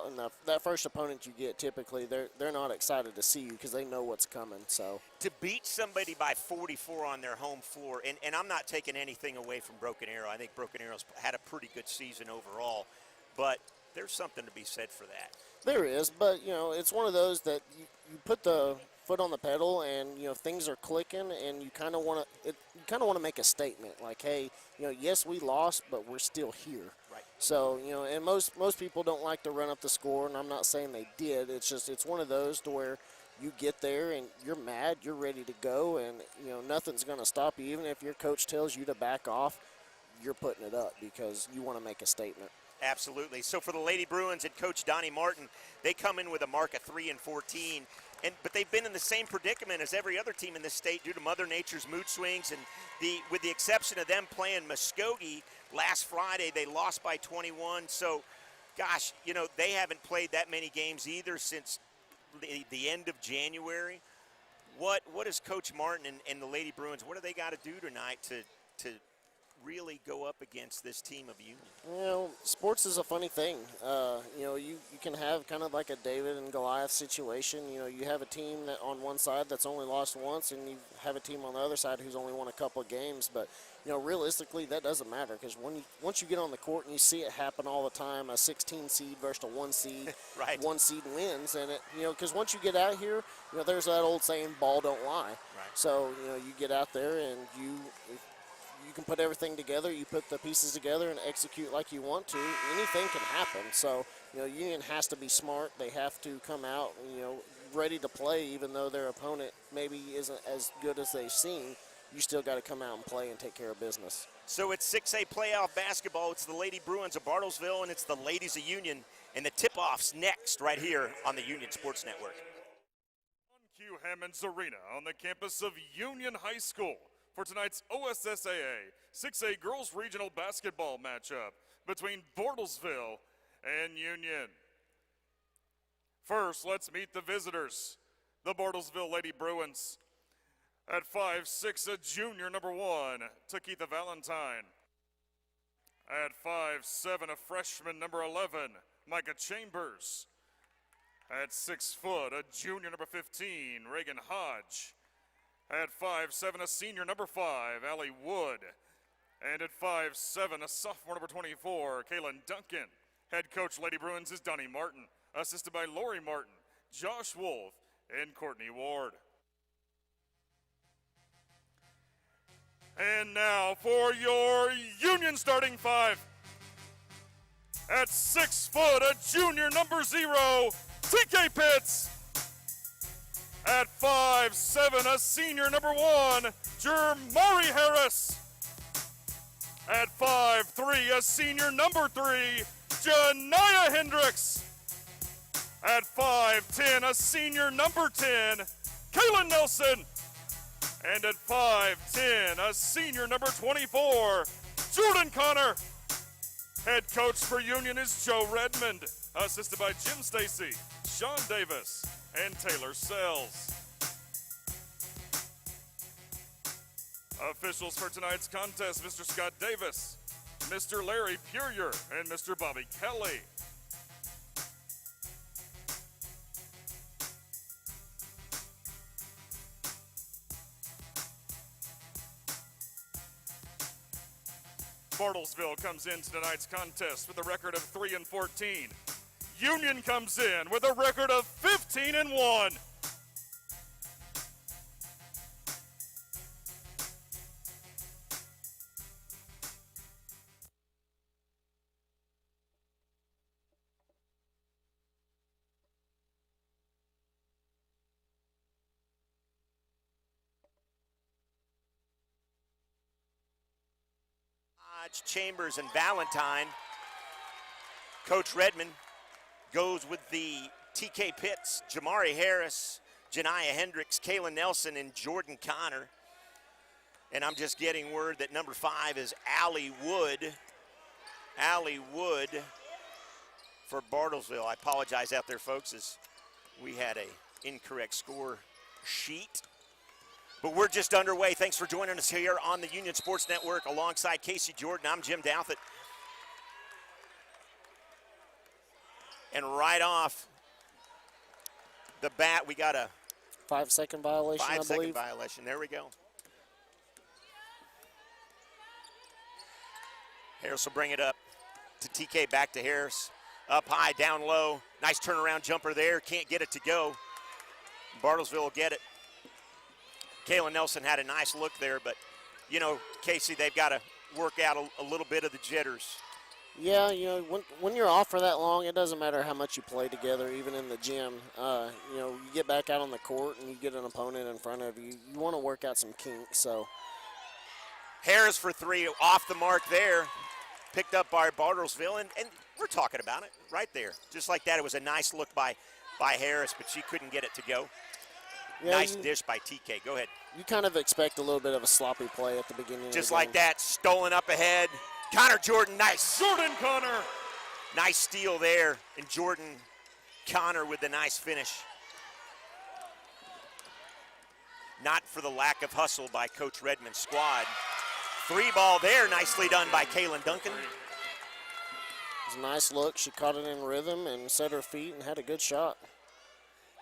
out, and that first opponent you get, typically they're not excited to see you because they know what's coming. So to beat somebody by 44 on their home floor, and I'm not taking anything away from Broken Arrow. I think Broken Arrow's had a pretty good season overall, but there's something to be said for that. There is, but it's one of those that you put the foot on the pedal, and things are clicking, and you kind of want to make a statement like, hey, yes, we lost, but we're still here. Right. So and most people don't like to run up the score, and I'm not saying they did. It's one of those to where you get there and you're mad, you're ready to go, and nothing's going to stop you. Even if your coach tells you to back off, you're putting it up because you want to make a statement. Absolutely. So for the Lady Bruins and Coach Donnie Martin, they come in with a mark of 3-14, but they've been in the same predicament as every other team in this state due to Mother Nature's mood swings, and with the exception of them playing Muskogee last Friday, they lost by 21. So, gosh, they haven't played that many games either since the end of January. What is Coach Martin and the Lady Bruins, what do they got to do tonight to really go up against this team of Union? Sports is a funny thing. You can have kind of like a David and Goliath situation. You have a team that on one side that's only lost once, and you have a team on the other side who's only won a couple of games. But realistically, that doesn't matter because once you get on the court and you see it happen all the time, a 16 seed versus a 1 seed, right. 1 seed wins, and because once you get out here, there's that old saying, "Ball don't lie." Right. So you get out there and you can put everything together, you put the pieces together and execute like you want to, anything can happen. So, Union has to be smart. They have to come out, ready to play, even though their opponent maybe isn't as good as they've seen. You still got to come out and play and take care of business. So it's 6A playoff basketball. It's the Lady Bruins of Bartlesville, and it's the Ladies of Union. And the tip-off's next right here on the Union Sports Network. On Q Hammonds Arena on the campus of Union High School for tonight's OSSAA 6A Girls Regional Basketball matchup between Bartlesville and Union. First, let's meet the visitors, the Bartlesville Lady Bruins. At 5'6", a junior, number 1, Takitha Valentine. At 5'7", a freshman, number 11, Micah Chambers. At 6 foot, a junior, number 15, Reagan Hodge. At 5'7", a senior, number 5, Allie Wood. And at 5'7", a sophomore, number 24, Kaylin Duncan. Head coach, Lady Bruins, is Donnie Martin, assisted by Lori Martin, Josh Wolf, and Courtney Ward. And now for your Union starting 5. At 6 foot, a junior, number 0, TK Pitts. At 5'7", a senior, number 1, Jermari Harris. At 5'3", a senior, number 3, Janiyah Hendricks. At 5'10", a senior, number 10, Kaylin Nelson. And at 5'10", a senior, number 24, Jordan Connor. Head coach for Union is Joe Redmond, assisted by Jim Stacy, Sean Davis, and Taylor Sells. Officials for tonight's contest, Mr. Scott Davis, Mr. Larry Purier, and Mr. Bobby Kelly. Bartlesville comes into tonight's contest with a record of 3-14. Union comes in with a record of 15-1. Chambers and Valentine. Coach Redmond goes with the TK Pitts, Jamari Harris, Janiyah Hendricks, Kaylin Nelson, and Jordan Connor. And I'm just getting word that number 5 is Allie Wood. Allie Wood for Bartlesville. I apologize out there, folks, as we had an incorrect score sheet. But we're just underway. Thanks for joining us here on the Union Sports Network. Alongside Casey Jordan, I'm Jim Douthit. And right off the bat, we got a 5-second violation, I 5-second believe. violation. There we go. Harris will bring it up to TK, back to Harris. Up high, down low. Nice turnaround jumper there. Can't get it to go. Bartlesville will get it. Kayla Nelson had a nice look there, but, you know, Casey, they've got to work out a little bit of the jitters. Yeah, you know, when you're off for that long, it doesn't matter how much you play together, even in the gym. You know, you get back out on the court and you get an opponent in front of you. You want to work out some kinks, so. Harris for 3, off the mark there. Picked up by Bartlesville, and we're talking about it right there. Just like that, it was a nice look by Harris, but she couldn't get it to go. Yeah, nice dish by TK. Go ahead. You kind of expect a little bit of a sloppy play at the beginning Just of the like game. that, stolen up ahead. Connor Jordan, nice. Jordan Connor. Nice steal there, and Jordan Connor with the nice finish. Not for the lack of hustle by Coach Redmond's squad. 3 ball there, nicely done by Kaylin Duncan. It was a nice look. She caught it in rhythm and set her feet and had a good shot.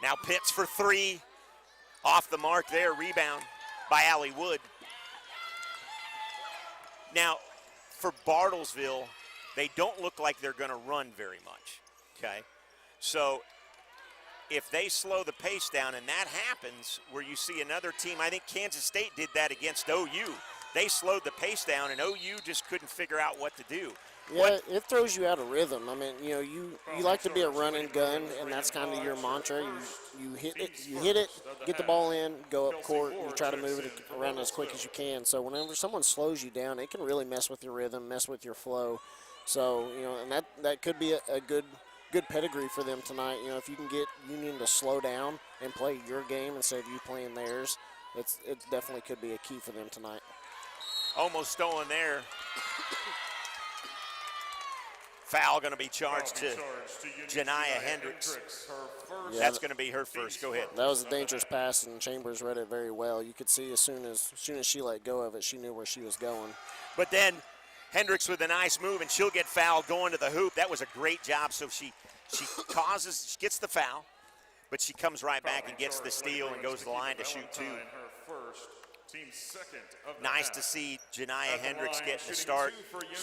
Now Pitts for 3, off the mark there, rebound by Allie Wood. Now, for Bartlesville, they don't look like they're going to run very much, okay? So if they slow the pace down, and that happens where you see another team, I think Kansas State did that against OU. They slowed the pace down, and OU just couldn't figure out what to do. Yeah, it throws you out of rhythm. I mean, you know, you like to be a run and gun, and that's kind of your mantra. You hit it, get the ball in, go up court, and you try to move it around as quick as you can. So whenever someone slows you down, it can really mess with your rhythm, mess with your flow. So, you know, and that could be a good pedigree for them tonight. You know, if you can get Union to slow down and play your game instead of you playing theirs, it definitely could be a key for them tonight. Almost stolen there. Foul going to be charged to Janiyah Hendricks. Yeah, That's going to be her first. Go ahead. That was a dangerous pass, and Chambers read it very well. You could see as soon as she let go of it, she knew where she was going. But then Hendricks with a nice move, and she'll get fouled going to the hoop. That was a great job. So she gets the foul, but she comes right back and gets the steal and goes to the line to shoot 2. Nice to see Janiyah Hendricks getting the start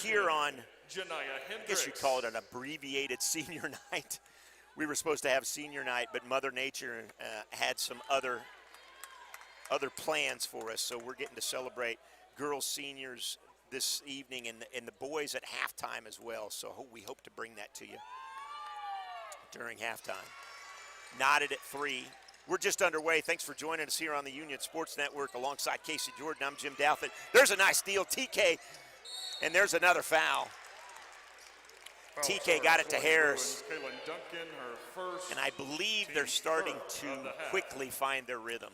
here on, I guess you call it an abbreviated senior night. We were supposed to have senior night, but Mother Nature had some other plans for us, so we're getting to celebrate girls seniors this evening and the boys at halftime as well. So we hope to bring that to you during halftime. Knotted at 3. We're just underway. Thanks for joining us here on the Union Sports Network alongside Casey Jordan. I'm Jim Douthit. There's a nice steal, TK, and there's another foul. TK got it to Harris, and I believe they're starting to quickly find their rhythm.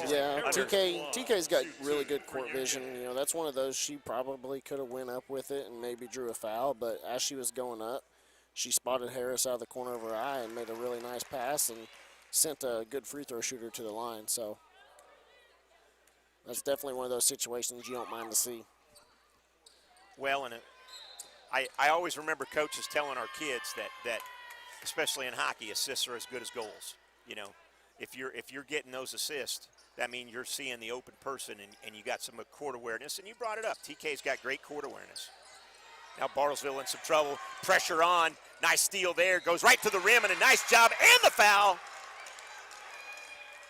Yeah, TK's got really good court vision. You know, that's one of those she probably could have went up with it and maybe drew a foul, but as she was going up, she spotted Harris out of the corner of her eye and made a really nice pass and sent a good free throw shooter to the line. So that's definitely one of those situations you don't mind to see. Well, and I always remember coaches telling our kids that especially in hockey, assists are as good as goals. You know, if you're getting those assists, that means you're seeing the open person and you got some court awareness, and you brought it up. TK's got great court awareness. Now Bartlesville in some trouble. Pressure on. Nice steal there. Goes right to the rim, and a nice job, and the foul.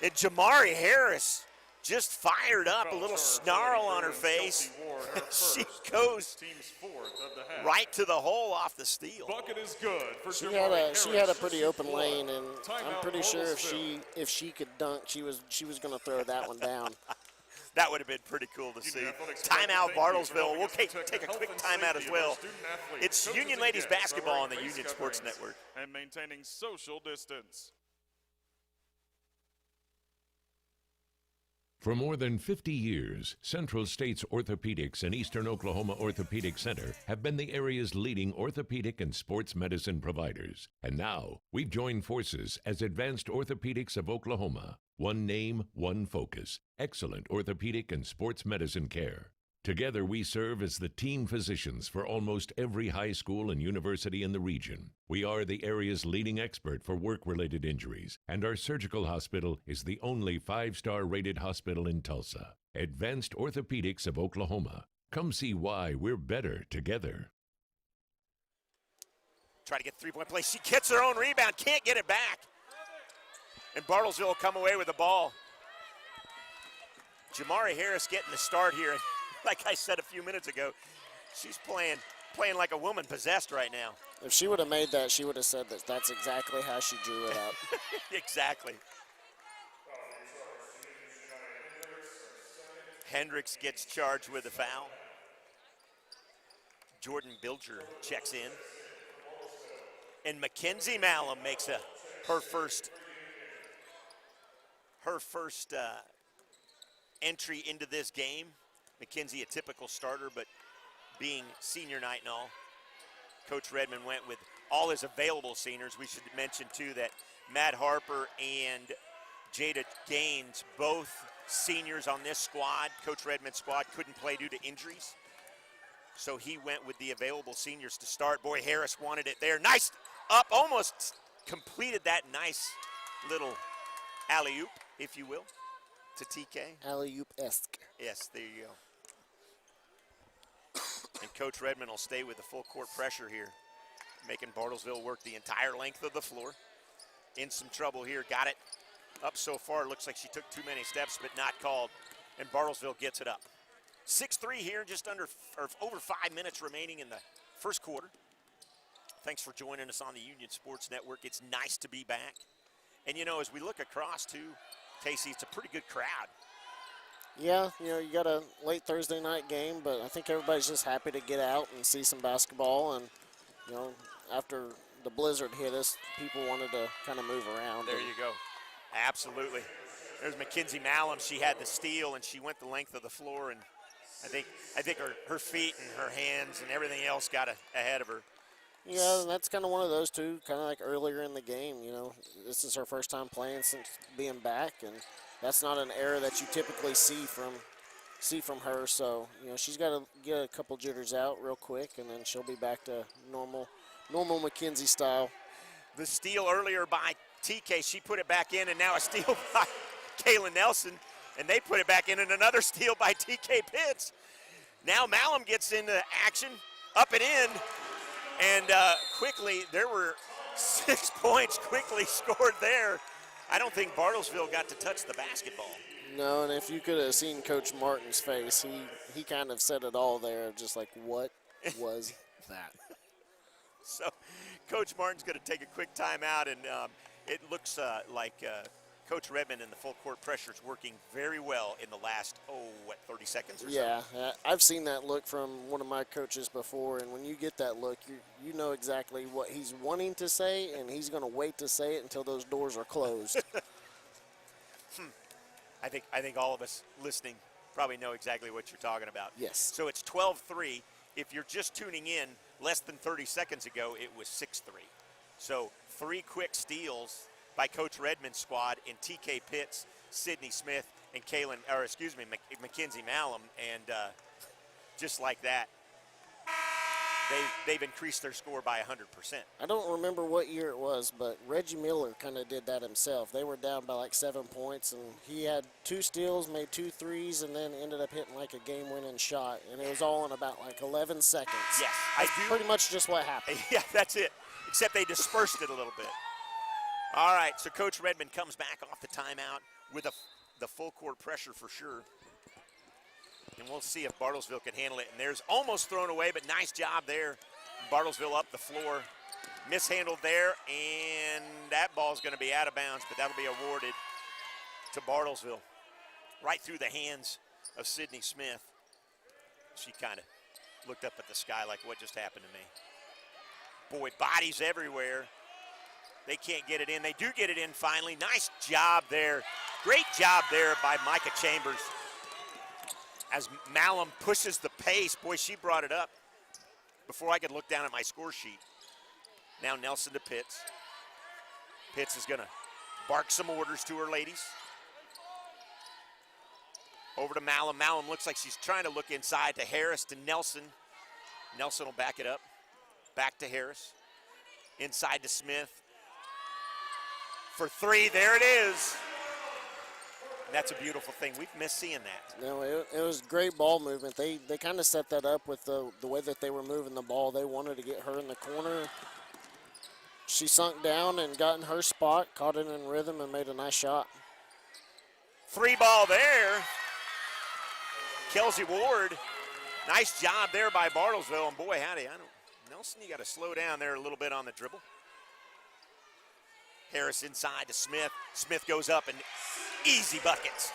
And Jamari Harris just fired up, a little snarl on her face. She goes right to the hole off the steal. Bucket is good for She had a pretty open lane, and I'm pretty sure if she could dunk, she was going to throw that one down. That would have been pretty cool to see. Timeout Bartlesville. We'll take a quick timeout as well. It's Union Ladies basketball on the Union Sports Network. And maintaining social distance. For more than 50 years, Central States Orthopedics and Eastern Oklahoma Orthopedic Center have been the area's leading orthopedic and sports medicine providers. And now, we've joined forces as Advanced Orthopedics of Oklahoma. One name, one focus. Excellent orthopedic and sports medicine care. Together, we serve as the team physicians for almost every high school and university in the region. We are the area's leading expert for work-related injuries, and our surgical hospital is the only 5-star rated hospital in Tulsa. Advanced Orthopedics of Oklahoma. Come see why we're better together. Try to get the three-point play. She gets her own rebound, can't get it back. And Bartlesville will come away with the ball. Jamari Harris getting the start here. Like I said a few minutes ago, she's playing like a woman possessed right now. If she would have made that, she would have said that that's exactly how she drew it up. Exactly. Hendricks gets charged with a foul. Jordan Bilger checks in. And Mackenzie Malum makes her first entry into this game. Mackenzie, a typical starter, but being senior night and all, Coach Redmond went with all his available seniors. We should mention, too, that Matt Harper and Jada Gaines, both seniors on this squad, Coach Redmond's squad, couldn't play due to injuries. So he went with the available seniors to start. Boy, Harris wanted it there. Nice up, almost completed that nice little alley-oop, if you will, to TK. Alley-oop-esque. Yes, there you go. And Coach Redmond will stay with the full court pressure here, making Bartlesville work the entire length of the floor. In some trouble here, got it up so far. Looks like she took too many steps, but not called. And Bartlesville gets it up. 6-3 here, just under or over 5 minutes remaining in the first quarter. Thanks for joining us on the Union Sports Network. It's nice to be back. And you know, as we look across too, Casey, it's a pretty good crowd. Yeah, you know, you got a late Thursday night game, but I think everybody's just happy to get out and see some basketball. And, you know, after the blizzard hit us, people wanted to kind of move around. There you go. Absolutely. There's Mackenzie Malum. She had the steal, and she went the length of the floor. And I think her feet and her hands and everything else got ahead of her. Yeah, and that's kind of one of those two, kind of like earlier in the game. You know, this is her first time playing since being back, and that's not an error that you typically see from her. So, you know, she's got to get a couple jitters out real quick, and then she'll be back to normal Mackenzie style. The steal earlier by TK, she put it back in, and now a steal by Kaylin Nelson, and they put it back in, and another steal by TK Pitts. Now Malum gets into action, up and in, and quickly, there were 6 points quickly scored there. I don't think Bartlesville got to touch the basketball. No, and if you could have seen Coach Martin's face, he kind of said it all there, just like, what was that? So Coach Martin's going to take a quick timeout, and it looks like Coach Redmond and the full court pressure is working very well in the last, 30 seconds or so? Yeah, I've seen that look from one of my coaches before, and when you get that look, you know exactly what he's wanting to say, and he's going to wait to say it until those doors are closed. I think all of us listening probably know exactly what you're talking about. Yes. So it's 12-3. If you're just tuning in, less than 30 seconds ago, it was 6-3. So 3 quick steals by Coach Redmond's squad in TK Pitts, Sydney Smith, and Mackenzie Malum, and just like that, they've increased their score by 100%. I don't remember what year it was, but Reggie Miller kind of did that himself. They were down by like 7 points, and he had 2 steals, made 2 threes, and then ended up hitting like a game-winning shot, and it was all in about like 11 seconds. Yes, That's pretty much just what happened. Yeah, that's it, except they dispersed it a little bit. All right, so Coach Redmond comes back off the timeout with the full court pressure for sure. And we'll see if Bartlesville can handle it. And there's almost thrown away, but nice job there. Bartlesville up the floor. Mishandled there, and that ball's going to be out of bounds, but that'll be awarded to Bartlesville. Right through the hands of Sydney Smith. She kind of looked up at the sky like, what just happened to me? Boy, bodies everywhere. They can't get it in. They do get it in finally. Nice job there. Great job there by Micah Chambers. As Malum pushes the pace, boy, she brought it up before I could look down at my score sheet. Now Nelson to Pitts. Pitts is going to bark some orders to her ladies. Over to Malum. Malum looks like she's trying to look inside to Harris, to Nelson. Nelson will back it up. Back to Harris. Inside to Smith. For three, there it is. That's a beautiful thing. We've missed seeing that. No, it was great ball movement. They kind of set that up with the way that they were moving the ball. They wanted to get her in the corner. She sunk down and got in her spot, caught it in rhythm, and made a nice shot. Three ball there. Kelsey Ward, nice job there by Bartlesville. And boy, howdy, Nelson, you got to slow down there a little bit on the dribble. Harris inside to Smith. Smith goes up and easy buckets.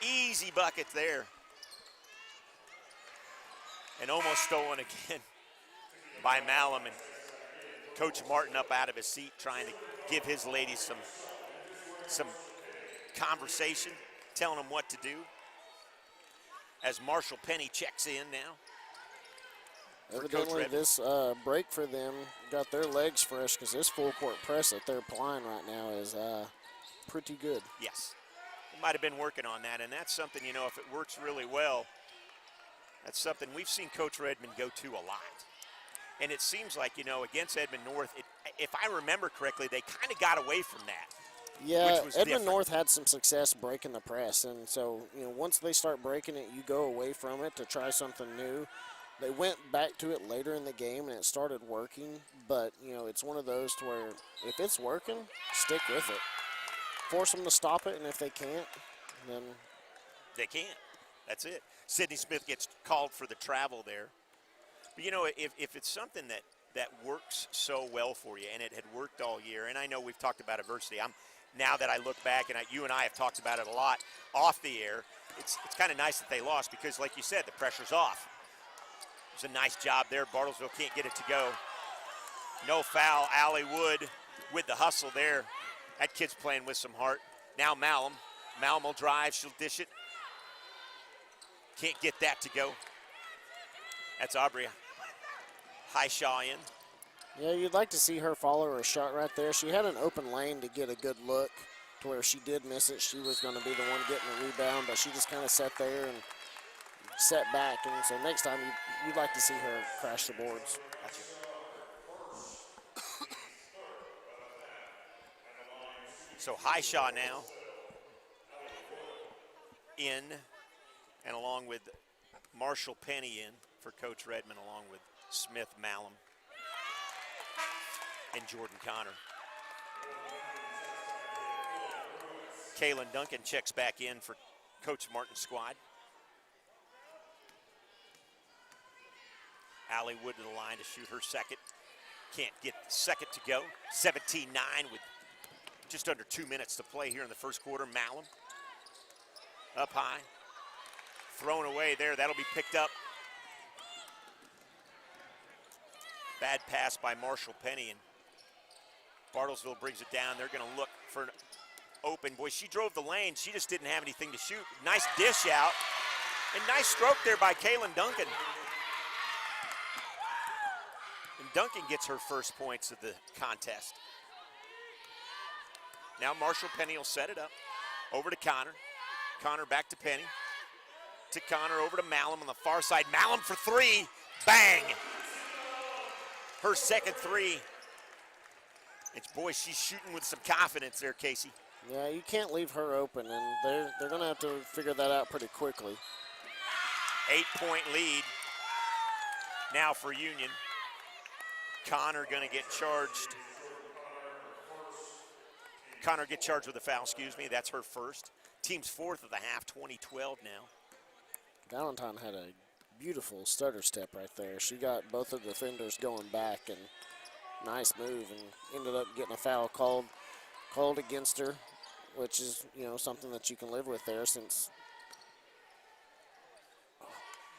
Easy buckets there. And almost stolen again by Malum. And Coach Martin up out of his seat trying to give his ladies some conversation, telling them what to do. As Marshall Penny checks in now. Evidently, this break for them got their legs fresh because this full court press that they're applying right now is pretty good. Yes, they might have been working on that, and that's something, you know, if it works really well, that's something we've seen Coach Redmond go to a lot. And it seems like, you know, against Edmond North, if I remember correctly, they kind of got away from that. Yeah, Edmond North had some success breaking the press, and so, you know, once they start breaking it, you go away from it to try something new. They went back to it later in the game, and it started working, but, you know, it's one of those to where if it's working, stick with it. Force them to stop it, and if they can't, then they can't. That's it. Sydney Smith gets called for the travel there. But, you know, if it's something that works so well for you, and it had worked all year, and I know we've talked about adversity. Now that I look back, and you and I have talked about it a lot off the air, it's kind of nice that they lost because, like you said, the pressure's off. It was a nice job there. Bartlesville can't get it to go. No foul. Allie Wood with the hustle there. That kid's playing with some heart. Now Malum. Malum will drive. She'll dish it. Can't get that to go. That's Aubrey Highshaw in. yeah, you'd like to see her follow her shot right there. She had an open lane to get a good look to where she did miss it. She was going to be the one getting the rebound, but she just kind of sat there and sat back. And so next time you'd like to see her crash the boards. Gotcha. So Highshaw now in, and along with Marshall Penny in for Coach Redmond, along with Smith, Malum, and Jordan Connor. Kaylin Duncan checks back in for Coach Martin's squad. Allie Wood to the line to shoot her second. Can't get the second to go. 17-9 with just under 2 minutes to play here in the first quarter. Malum up high. Thrown away there. That'll be picked up. Bad pass by Marshall Penny, and Bartlesville brings it down. They're going to look for an open. Boy, she drove the lane. She just didn't have anything to shoot. Nice dish out. And nice stroke there by Kaylin Duncan. And Duncan gets her first points of the contest. Now Marshall Penny will set it up. Over to Connor. Connor back to Penny. To Connor, over to Malum on the far side. Malum for three. Bang! Her second three. It's, boy, she's shooting with some confidence there, Casey. Yeah, you can't leave her open, and they're going to have to figure that out pretty quickly. 8-point lead now for Union. Connor going to get charged. Connor get charged with a foul, excuse me. That's her first. Team's fourth of the half, 20-12 now. Valentine had a beautiful stutter step right there. She got both of the defenders going back, and nice move, and ended up getting a foul called against her, which is, you know, something that you can live with there since.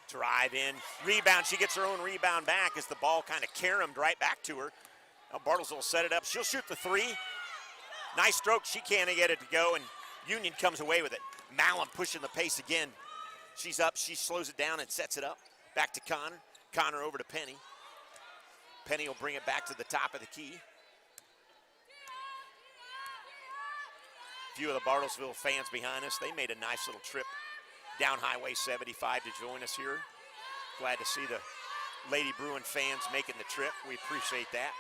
Drive in, rebound. She gets her own rebound back as the ball kind of caromed right back to her. Now Bartlesville will set it up. She'll shoot the three. Nice stroke. She can't get it to go, and Union comes away with it. Malum pushing the pace again. She's up. She slows it down and sets it up. Back to Connor. Connor over to Penny. Penny will bring it back to the top of the key. A few of the Bartlesville fans behind us, they made a nice little trip down Highway 75 to join us here. Glad to see the Lady Bruin fans making the trip. We appreciate that.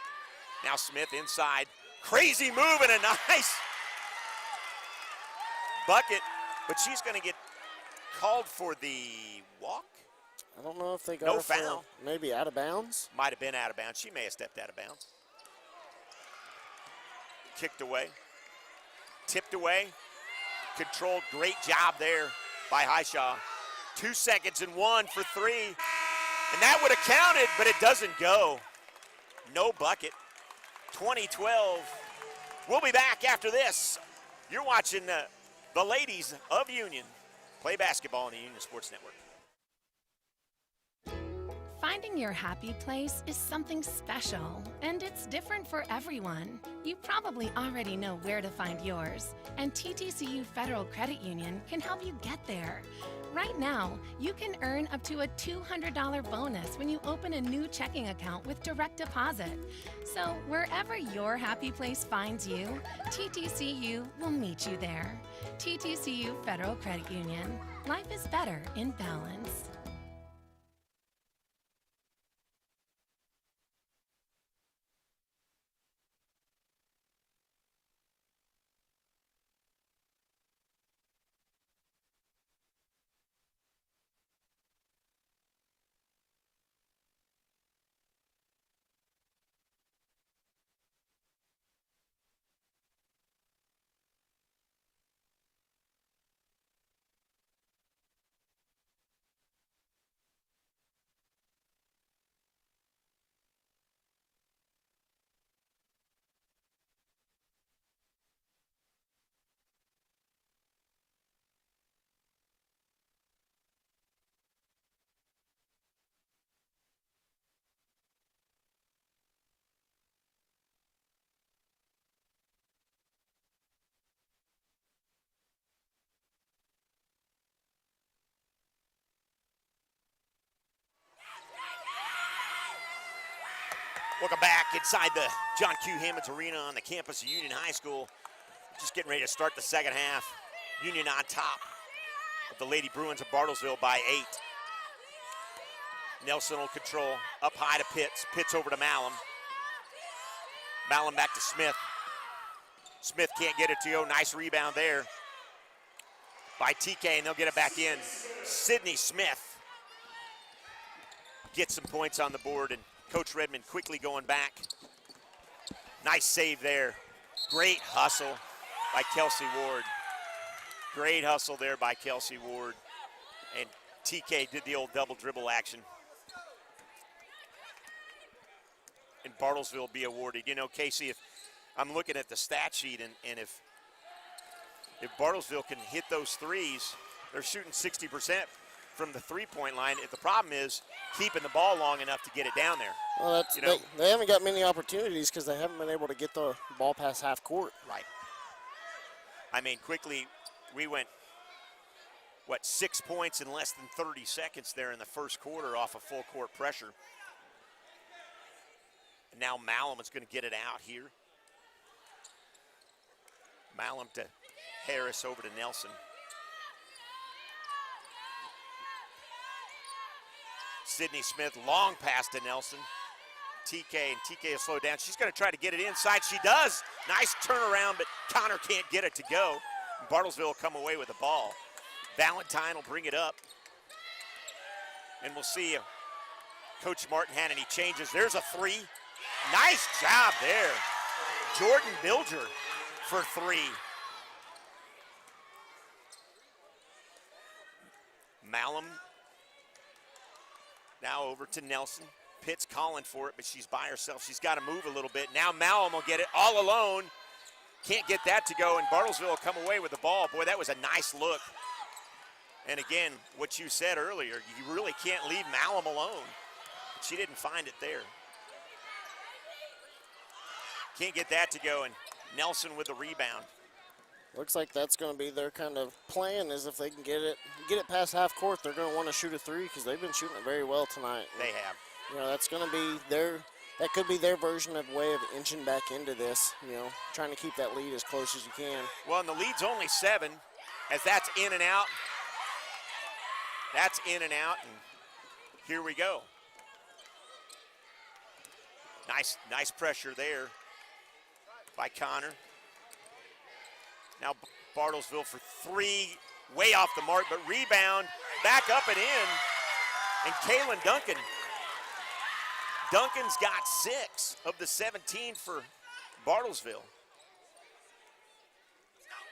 Now Smith inside. Crazy move and a nice bucket, but she's going to get called for the walk. I don't know if they got No her for foul. maybe out of bounds. Might have been out of bounds. She may have stepped out of bounds. Kicked away. Tipped away. Controlled. Great job there by Highshaw. 2 seconds and 1 for 3. And that would have counted, but it doesn't go. No bucket. 2012. We'll be back after this. You're watching the ladies of Union play basketball on the Union Sports Network. Finding your happy place is something special, and it's different for everyone. You probably already know where to find yours, and TTCU Federal Credit Union can help you get there. Right now, you can earn up to a $200 bonus when you open a new checking account with direct deposit. So wherever your happy place finds you, TTCU will meet you there. TTCU Federal Credit Union. Life is better in balance. Welcome back inside the John Q. Hammonds Arena on the campus of Union High School. Just getting ready to start the second half. Union on top of the Lady Bruins of Bartlesville by 8. Nelson will control up high to Pitts. Pitts over to Malum. Malum back to Smith. Smith can't get it to go. Nice rebound there by TK, and they'll get it back in. Sydney Smith gets some points on the board, and Coach Redmond quickly going back. Nice save there. Great hustle by Kelsey Ward. Great hustle there by Kelsey Ward. And TK did the old double dribble action. And Bartlesville will be awarded. You know, Casey, if I'm looking at the stat sheet, and if Bartlesville can hit those threes, they're shooting 60% from the three-point line. If the problem is keeping the ball long enough to get it down there. Well, that's, you know, they haven't got many opportunities because they haven't been able to get the ball past half court. Right. I mean, quickly, we went, 6 points in less than 30 seconds there in the first quarter off of full court pressure. And now Malum is going to get it out here. Malum to Harris over to Nelson. Sydney Smith, long pass to Nelson. TK, and TK will slow down. She's going to try to get it inside. She does. Nice turnaround, but Connor can't get it to go. Bartlesville will come away with the ball. Valentine will bring it up. And we'll see if Coach Martin had any changes. There's a three. Nice job there. Jordan Bilger for three. Malum now over to Nelson. Pitt's calling for it, but she's by herself. She's got to move a little bit. Now Malum will get it all alone. Can't get that to go, and Bartlesville will come away with the ball. Boy, that was a nice look. And again, what you said earlier, you really can't leave Malum alone. She didn't find it there. Can't get that to go, and Nelson with the rebound. Looks like that's going to be their kind of plan, is if they can get it past half court, they're going to want to shoot a three because they've been shooting it very well tonight. They have. You know, that's going to be that could be their version of way of inching back into this, you know, trying to keep that lead as close as you can. Well, and the lead's only 7, as that's in and out. That's in and out, and here we go. Nice pressure there by Connor. Now Bartlesville for three, way off the mark, but rebound, back up and in. And Kaylin Duncan's got 6 of the 17 for Bartlesville.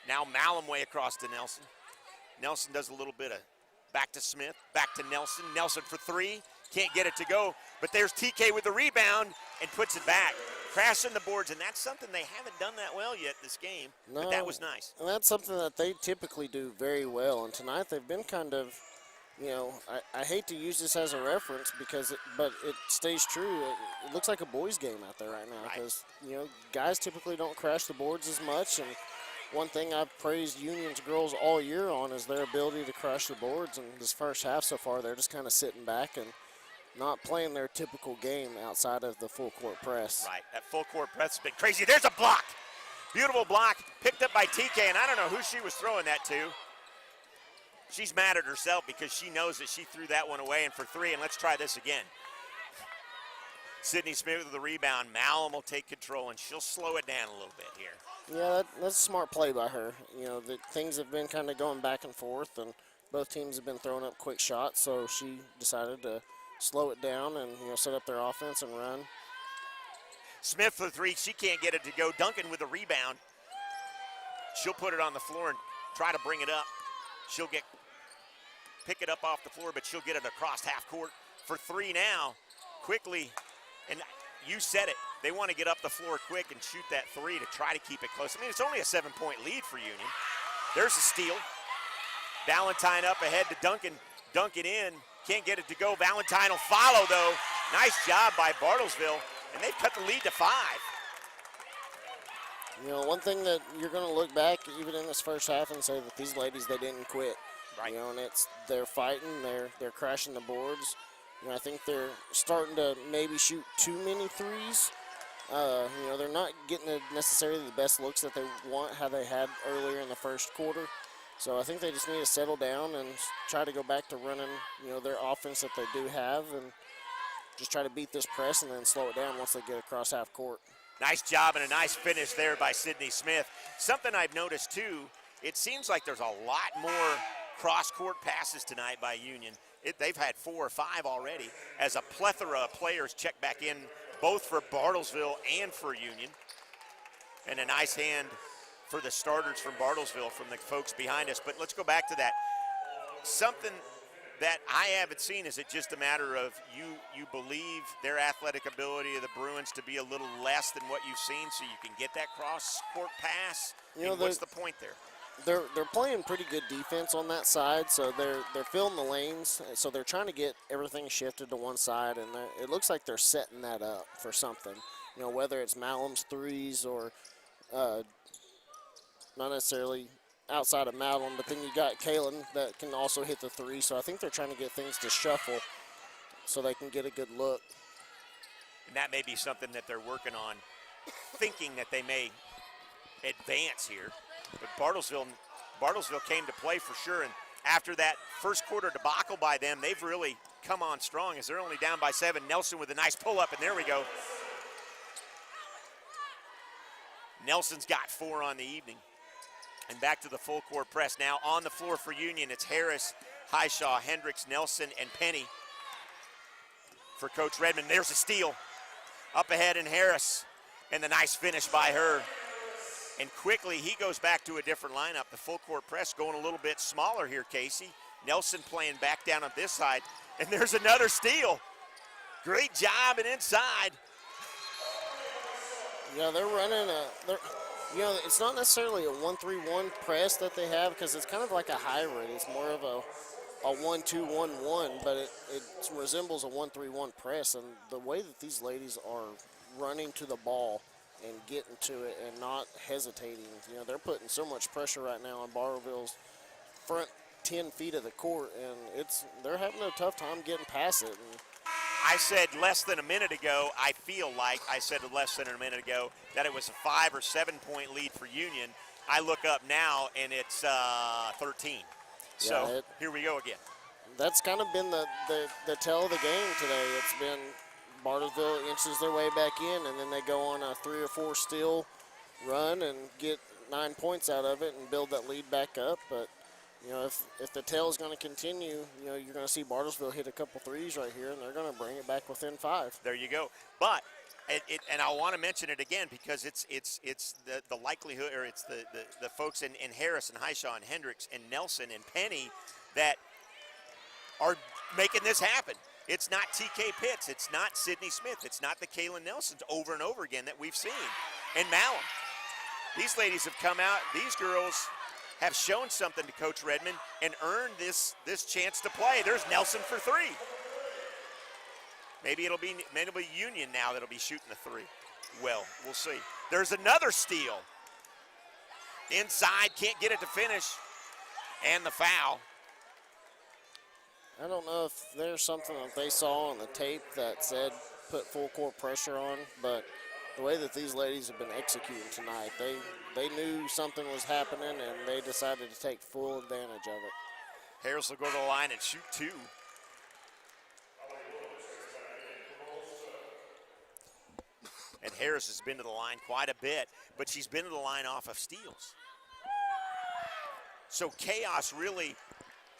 Now Malum way across to Nelson. Nelson does a little bit of back to Smith, back to Nelson. Nelson for 3, can't get it to go, but there's TK with the rebound and puts it back. Crashing the boards, and that's something they haven't done that well yet this game, but that was nice. And that's something that they typically do very well, and tonight they've been kind of, you know, I hate to use this as a reference but it stays true. It looks like a boys' game out there right now because, you know, guys typically don't crash the boards as much, and one thing I've praised Union's girls all year on is their ability to crash the boards, and this first half so far they're just kind of sitting back and not playing their typical game outside of the full court press. Right, that full court press has been crazy. There's a block. Beautiful block, picked up by TK, and I don't know who she was throwing that to. She's mad at herself because she knows that she threw that one away, and for 3, and let's try this again. Sydney Smith with the rebound. Malum will take control, and she'll slow it down a little bit here. Yeah, that's a smart play by her. You know, things have been kind of going back and forth, and both teams have been throwing up quick shots, so she decided to slow it down and, you know, set up their offense and run. Smith for 3, she can't get it to go. Duncan with the rebound. She'll put it on the floor and try to bring it up. She'll pick it up off the floor, but she'll get it across half court for 3 now. Quickly, and you said it, they want to get up the floor quick and shoot that 3 to try to keep it close. I mean, it's only a 7-point lead for Union. There's a steal. Valentine up ahead to Duncan. Duncan in. Can't get it to go. Valentine will follow, though. Nice job by Bartlesville, and they've cut the lead to 5. You know, one thing that you're going to look back even in this first half and say that these ladies, they didn't quit. Right. You know, and they're fighting, they're crashing the boards. You know, I think they're starting to maybe shoot too many threes. You know, they're not getting necessarily the best looks that they want, how they had earlier in the first quarter. So I think they just need to settle down and try to go back to running, you know, their offense that they do have and just try to beat this press and then slow it down once they get across half court. Nice job and a nice finish there by Sydney Smith. Something I've noticed, too, it seems like there's a lot more cross-court passes tonight by Union. They've had 4 or 5 already as a plethora of players check back in, both for Bartlesville and for Union. And a nice hand for the starters from Bartlesville, from the folks behind us. But let's go back to that. Something that I haven't seen, is it just a matter of you believe their athletic ability of the Bruins to be a little less than what you've seen so you can get that cross-court pass? You know, what's the point there? They're playing pretty good defense on that side, so they're filling the lanes, so they're trying to get everything shifted to one side, and it looks like they're setting that up for something. You know, whether it's Malum's threes or not necessarily outside of Malum, but then you got Kaylin that can also hit the 3, so I think they're trying to get things to shuffle so they can get a good look. And that may be something that they're working on, thinking that they may advance here. But Bartlesville came to play for sure, and after that first quarter debacle by them, they've really come on strong as they're only down by 7. Nelson with a nice pull-up, and there we go. Nelson's got 4 on the evening. And back to the full court press. Now on the floor for Union, it's Harris, Highshaw, Hendricks, Nelson, and Penny. For Coach Redmond, there's a steal. Up ahead in Harris, and the nice finish by her. And quickly, he goes back to a different lineup. The full court press going a little bit smaller here, Casey. Nelson playing back down on this side, and there's another steal. Great job and inside. Yeah, they're running you know, it's not necessarily a 1-3-1 press that they have because it's kind of like a hybrid. It's more of a 1-2-1-1, but it resembles a 1-3-1 press. And the way that these ladies are running to the ball and getting to it and not hesitating, you know, they're putting so much pressure right now on Bartlesville's front 10 feet of the court, and they're having a tough time getting past it. And I said less than a minute ago, I feel like I said less than a minute ago that it was a 5 or 7 point lead for Union. I look up now and it's 13. So here we go again. That's kind of been the tell of the game today. It's been Bartlesville inches their way back in, and then they go on a 3 or 4 steal run and get 9 points out of it and build that lead back up. But if the tail is going to continue, you're going to see Bartlesville hit a couple threes right here, and they're going to bring it back within 5. There you go. But and I want to mention it again because it's the likelihood, or it's the folks in Harris and Highshaw and Hendricks and Nelson and Penny that are making this happen. It's not TK Pitts. It's not Sydney Smith. It's not the Kaylin Nelsons over and over again that we've seen. And Malum. These ladies have come out. These girls have shown something to Coach Redmond and earned this chance to play. There's Nelson for 3. Maybe it'll be Union now that'll be shooting the 3. Well, we'll see. There's another steal. Inside, can't get it to finish. And the foul. I don't know if there's something that they saw on the tape that said put full court pressure on, but the way that these ladies have been executing tonight, they knew something was happening, and they decided to take full advantage of it. Harris will go to the line and shoot 2. And Harris has been to the line quite a bit, but she's been to the line off of steals. So chaos really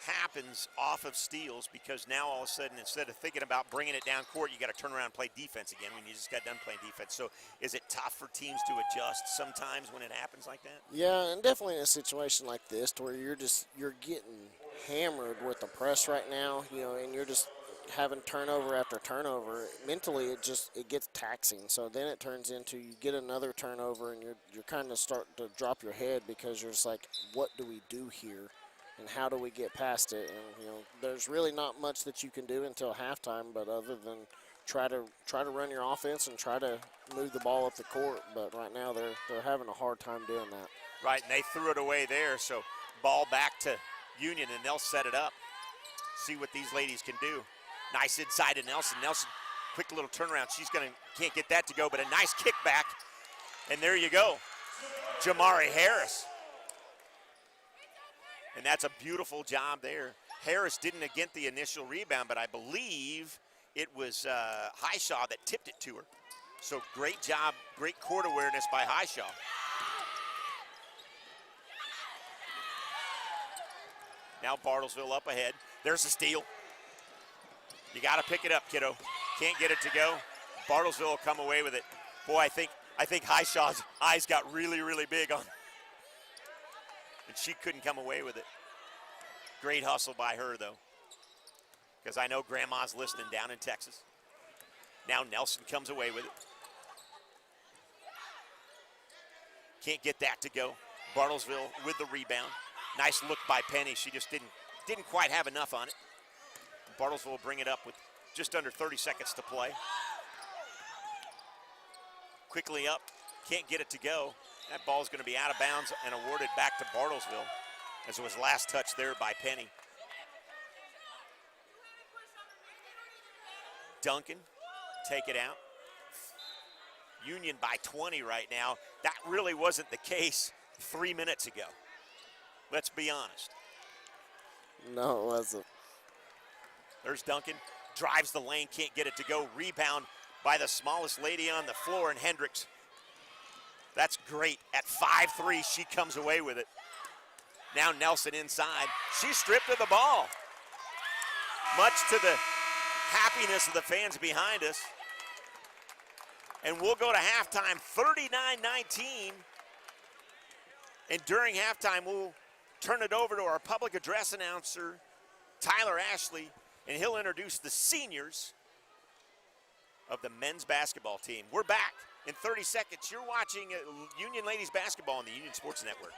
happens off of steals, because now all of a sudden, instead of thinking about bringing it down court, you got to turn around and play defense again when you just got done playing defense. So is it tough for teams to adjust sometimes when it happens like that? Yeah, and definitely in a situation like this to where you're getting hammered with the press right now, and you're just having turnover after turnover. Mentally, it gets taxing. So then it turns into you get another turnover, and you're kind of starting to drop your head, because you're just like, what do we do here? And how do we get past it? And there's really not much that you can do until halftime, but other than try to run your offense and try to move the ball up the court. But right now they're having a hard time doing that. Right, and they threw it away there. So ball back to Union, and they'll set it up. See what these ladies can do. Nice inside to Nelson. Nelson, quick little turnaround. Can't get that to go, but a nice kickback. And there you go, Jamari Harris. And that's a beautiful job there. Harris didn't get the initial rebound, but I believe it was Highshaw that tipped it to her. So great job, great court awareness by Highshaw. Now Bartlesville up ahead. There's a steal. You got to pick it up, kiddo. Can't get it to go. Bartlesville will come away with it. Boy, I think Highshaw's eyes got really, really big on. And she couldn't come away with it. Great hustle by her, though, because I know Grandma's listening down in Texas. Now Nelson comes away with it. Can't get that to go. Bartlesville with the rebound. Nice look by Penny. She just didn't quite have enough on it. Bartlesville will bring it up with just under 30 seconds to play. Quickly up. Can't get it to go. That ball's going to be out of bounds and awarded back to Bartlesville, as it was last touched there by Penny. Duncan, take it out. Union by 20 right now. That really wasn't the case 3 minutes ago. Let's be honest. No, it wasn't. There's Duncan, drives the lane, can't get it to go. Rebound by the smallest lady on the floor, and Hendricks. That's great. At 5'3", she comes away with it. Now Nelson inside. She's stripped of the ball. Much to the happiness of the fans behind us. And we'll go to halftime, 39-19. And during halftime, we'll turn it over to our public address announcer, Tyler Ashley, and he'll introduce the seniors of the men's basketball team. We're back in 30 seconds. You're watching Union Ladies Basketball on the Union Sports Network.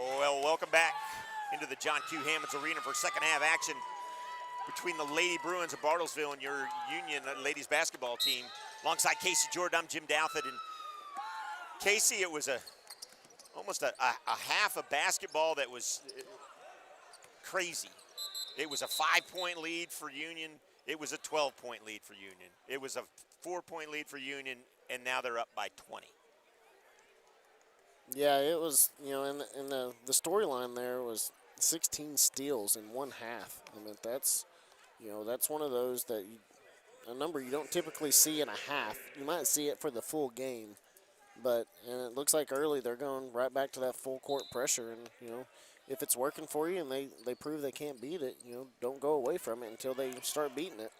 Oh, well, welcome back into the John Q. Hammonds Arena for second half action between the Lady Bruins of Bartlesville and your Union ladies basketball team. Alongside Casey Jordan, I'm Jim Douthit. And Casey, it was almost a half of basketball that was crazy. It was a 5-point lead for Union. It was a 12-point lead for Union. It was a 4-point lead for Union, and now they're up by 20. Yeah, it was, in the storyline there was 16 steals in one half. I mean, that's one of those that a number you don't typically see in a half. You might see it for the full game, and it looks like early they're going right back to that full court pressure. And, if it's working for you and they prove they can't beat it, don't go away from it until they start beating it.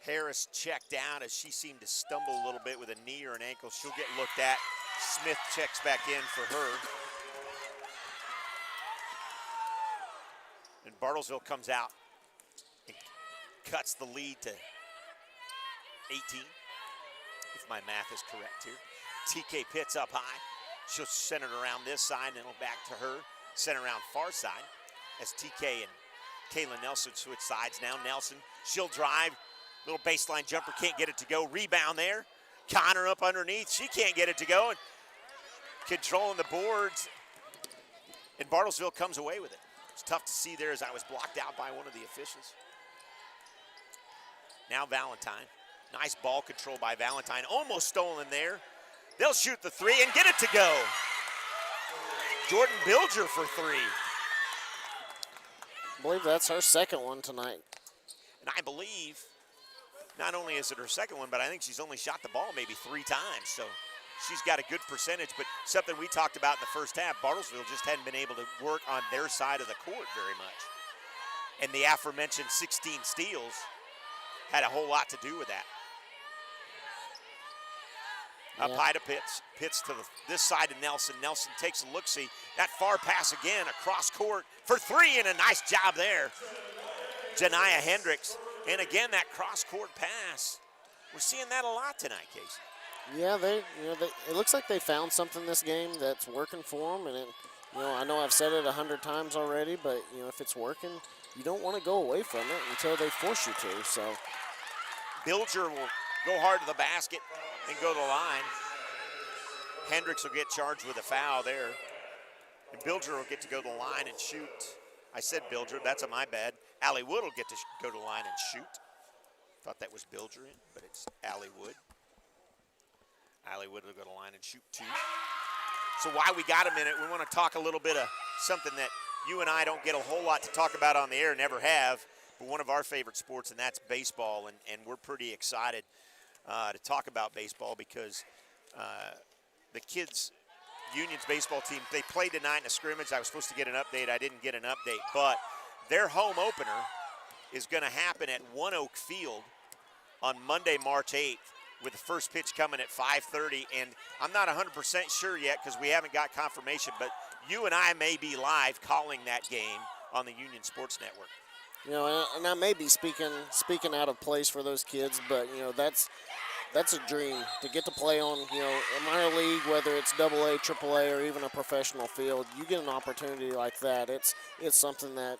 Harris checked out as she seemed to stumble a little bit with a knee or an ankle. She'll get looked at. Smith checks back in for her. And Bartlesville comes out and cuts the lead to 18, if my math is correct here. TK Pitts up high. She'll center it around this side, and it'll back to her. Center around far side as TK and Kayla Nelson switch sides. Now Nelson, she'll drive. Little baseline jumper, can't get it to go. Rebound there. Connor up underneath. She can't get it to go. And controlling the boards. And Bartlesville comes away with it. It's tough to see there as I was blocked out by one of the officials. Now Valentine. Nice ball control by Valentine. Almost stolen there. They'll shoot the three and get it to go. Jordan Bilger for three. I believe that's her second one tonight. And I believe not only is it her second one, but I think she's only shot the ball maybe 3 times. So she's got a good percentage, but something we talked about in the first half, Bartlesville just hadn't been able to work on their side of the court very much. And the aforementioned 16 steals had a whole lot to do with that. Up high to Pitts. Pitts to this side to Nelson. Nelson takes a look-see. That far pass again across court for three, and a nice job there. Janiyah Hendricks. And again, that cross-court pass. We're seeing that a lot tonight, Casey. Yeah, it looks like they found something this game that's working for them. And, I know I've said it 100 times already, but, if it's working, you don't want to go away from it until they force you to. So Bilger will go hard to the basket and go to the line. Hendricks will get charged with a foul there. And Bilger will get to go to the line and shoot. I said Bilger, that's my bad. Allie Wood will get to go to the line and shoot. Thought that was Bilger in, but it's Allie Wood. Allie Wood will go to the line and shoot 2. So while we got a minute, we want to talk a little bit of something that you and I don't get a whole lot to talk about on the air, never have, but one of our favorite sports, and that's baseball. And we're pretty excited to talk about baseball because the kids' Union's baseball team, they played tonight in a scrimmage. I was supposed to get an update. I didn't get an update, but their home opener is going to happen at One Oak Field on Monday, March 8th, with the first pitch coming at 5:30. And I'm not 100% sure yet because we haven't got confirmation, but you and I may be live calling that game on the Union Sports Network. And I may be speaking out of place for those kids, but, that's a dream to get to play on, a minor league, whether it's AA, AAA, or even a professional field. You get an opportunity like that. It's something that,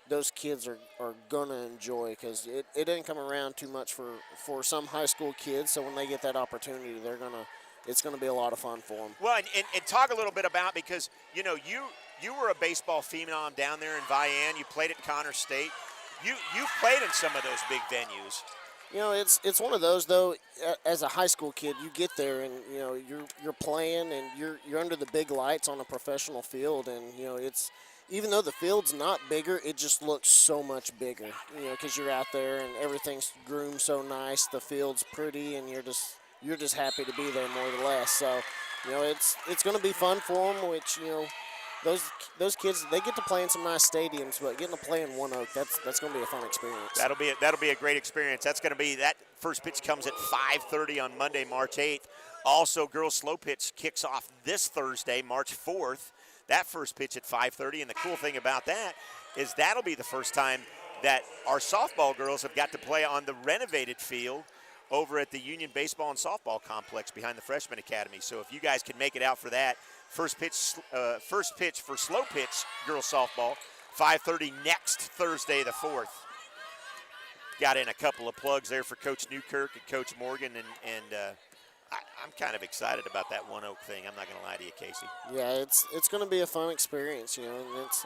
those kids are going to enjoy because it didn't come around too much for some high school kids. So when they get that opportunity, it's going to be a lot of fun for them. Well, and talk a little bit about, because, you were a baseball phenom down there in Vian. You played at Connor State. You've played in some of those big venues. It's one of those, though. As a high school kid, you get there and you're playing and you're under the big lights on a professional field, and it's, even though the field's not bigger, it just looks so much bigger. Because you're out there and everything's groomed so nice, the field's pretty, and you're just happy to be there more or less. So it's going to be fun for them, which those kids, they get to play in some nice stadiums, but getting to play in One Oak, that's going to be a fun experience. That'll be a great experience. That's going to be, that first pitch comes at 5:30 on Monday, March 8th. Also, girls slow pitch kicks off this Thursday, March 4th. That first pitch at 5:30, and the cool thing about that is that'll be the first time that our softball girls have got to play on the renovated field over at the Union Baseball and Softball Complex behind the Freshman Academy. So if you guys can make it out for that, First pitch for slow pitch girls softball. 5:30 next Thursday, the 4th. Got in a couple of plugs there for Coach Newkirk and Coach Morgan, and I'm kind of excited about that One Oak thing. I'm not going to lie to you, Casey. Yeah, it's going to be a fun experience, and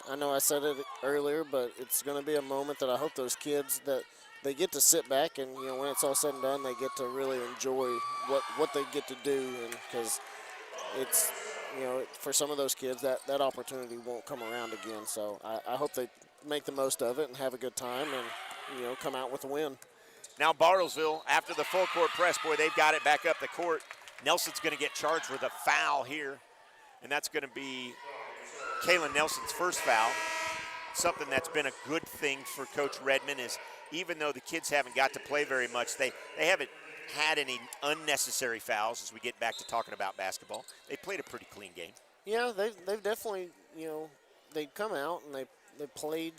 I know I said it earlier, but it's going to be a moment that I hope those kids that they get to sit back and, when it's all said and done, they get to really enjoy what they get to do, and because it's, for some of those kids, that opportunity won't come around again. So I hope they make the most of it and have a good time and, come out with a win. Now Bartlesville, after the full court press, boy, they've got it back up the court. Nelson's going to get charged with a foul here, and that's going to be Kaylin Nelson's first foul. Something that's been a good thing for Coach Redmond is even though the kids haven't got to play very much, they haven't had any unnecessary fouls as we get back to talking about basketball. They played a pretty clean game. Yeah, they've definitely, they come out and they played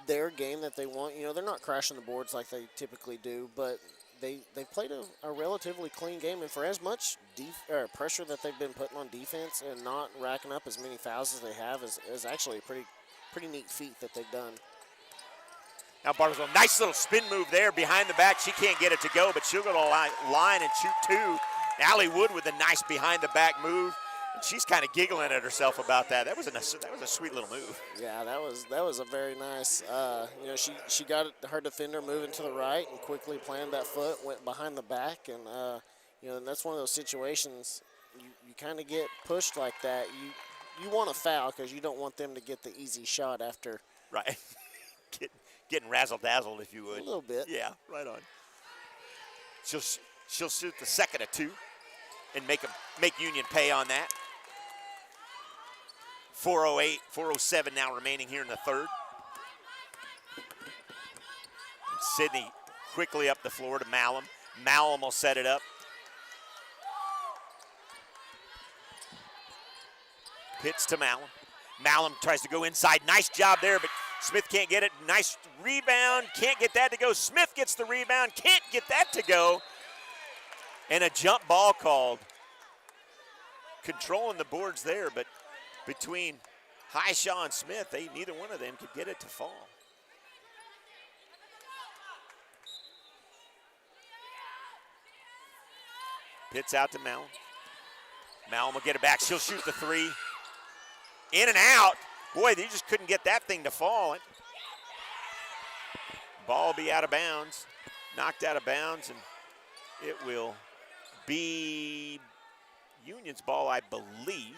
their game that they want. They're not crashing the boards like they typically do, but they played a relatively clean game. And for as much pressure that they've been putting on defense and not racking up as many fouls as they have is actually a pretty neat feat that they've done. Now Bartlesville, nice little spin move there behind the back. She can't get it to go, but she'll go to the line and shoot two. Allie Wood with a nice behind the back move. And she's kind of giggling at herself about that. That was a sweet little move. Yeah, that was a very nice. She got her defender moving to the right and quickly planted that foot, went behind the back, and and that's one of those situations you kind of get pushed like that. You want to foul because you don't want them to get the easy shot after. Right. Getting razzle-dazzled, if you would. A little bit. Yeah, right on. She'll shoot the second of two and make Union pay on that. 4:07 now remaining here in the third. And Sydney quickly up the floor to Malum. Malum will set it up. Pitch to Malum. Malum tries to go inside. Nice job there, but Smith can't get it. Nice rebound. Can't get that to go. Smith gets the rebound. Can't get that to go. And a jump ball called. Controlling the boards there, but between Highshaw and Smith, neither one of them could get it to fall. Pitch out to Malum. Malum will get it back. She'll shoot the three. In and out. Boy, they just couldn't get that thing to fall. Ball will be out of bounds. Knocked out of bounds, and it will be Union's ball, I believe.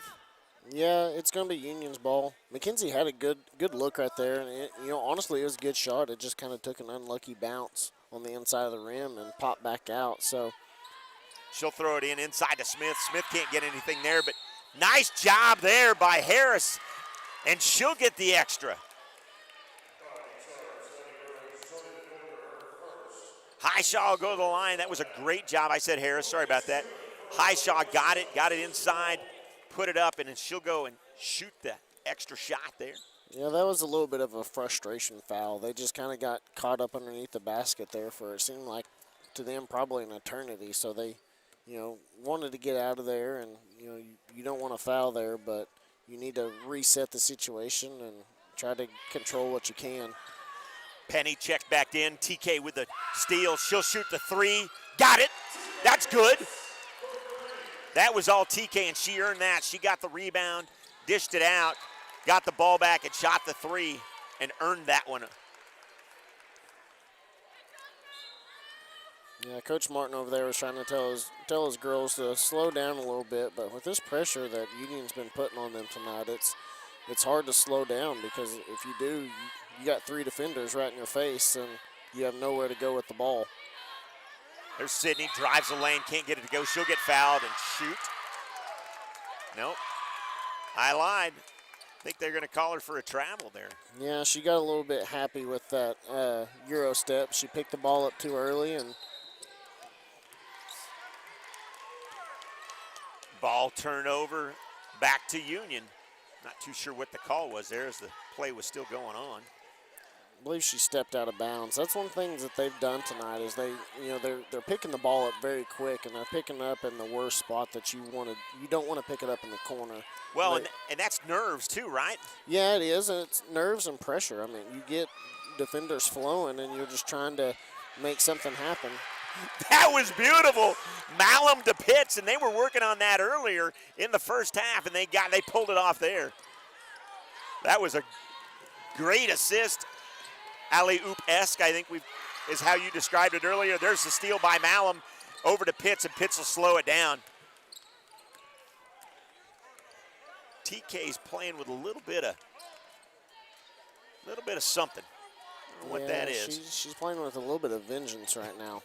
Yeah, it's going to be Union's ball. McKenzie had a good look right there, and honestly, it was a good shot. It just kind of took an unlucky bounce on the inside of the rim and popped back out. So she'll throw it inside to Smith. Smith can't get anything there, but nice job there by Harris, and she'll get the extra. Highshaw will go to the line. That was a great job. I said Harris. Sorry about that. Highshaw got it inside, put it up, and then she'll go and shoot the extra shot there. Yeah, that was a little bit of a frustration foul. They just kind of got caught up underneath the basket there for, it seemed like to them, probably an eternity. So they, wanted to get out of there, and, you don't want to foul there, but you need to reset the situation and try to control what you can. Penny checked back in. TK with the steal. She'll shoot the three. Got it. That's good. That was all TK, and she earned that. She got the rebound, dished it out, got the ball back, and shot the three, and earned that one. Yeah, Coach Martin over there was trying to tell his girls to slow down a little bit, but with this pressure that Union's been putting on them tonight, it's hard to slow down, because if you do, you got three defenders right in your face, and you have nowhere to go with the ball. There's Sydney, drives the lane, can't get it to go. She'll get fouled and shoot. Nope, I lied. I think they're going to call her for a travel there. Yeah, she got a little bit happy with that Euro step. She picked the ball up too early, and ball turnover back to Union. Not too sure what the call was there as the play was still going on. believe she stepped out of bounds. That's one thing that they've done tonight is they're picking the ball up very quick, and they're picking it up in the worst spot that you don't want to pick it up in the corner. Well, and that's nerves too, right? Yeah, it is, and it's nerves and pressure. I mean, you get defenders flowing, and you're just trying to make something happen. That was beautiful. Malum to Pitts, and they were working on that earlier in the first half, and they pulled it off there. That was a great assist. Alley-oop-esque, I think is how you described it earlier. There's the steal by Malum over to Pitts, and Pitts will slow it down. TK's playing with a little bit of something. I don't know what that is. She's playing with a little bit of vengeance right now.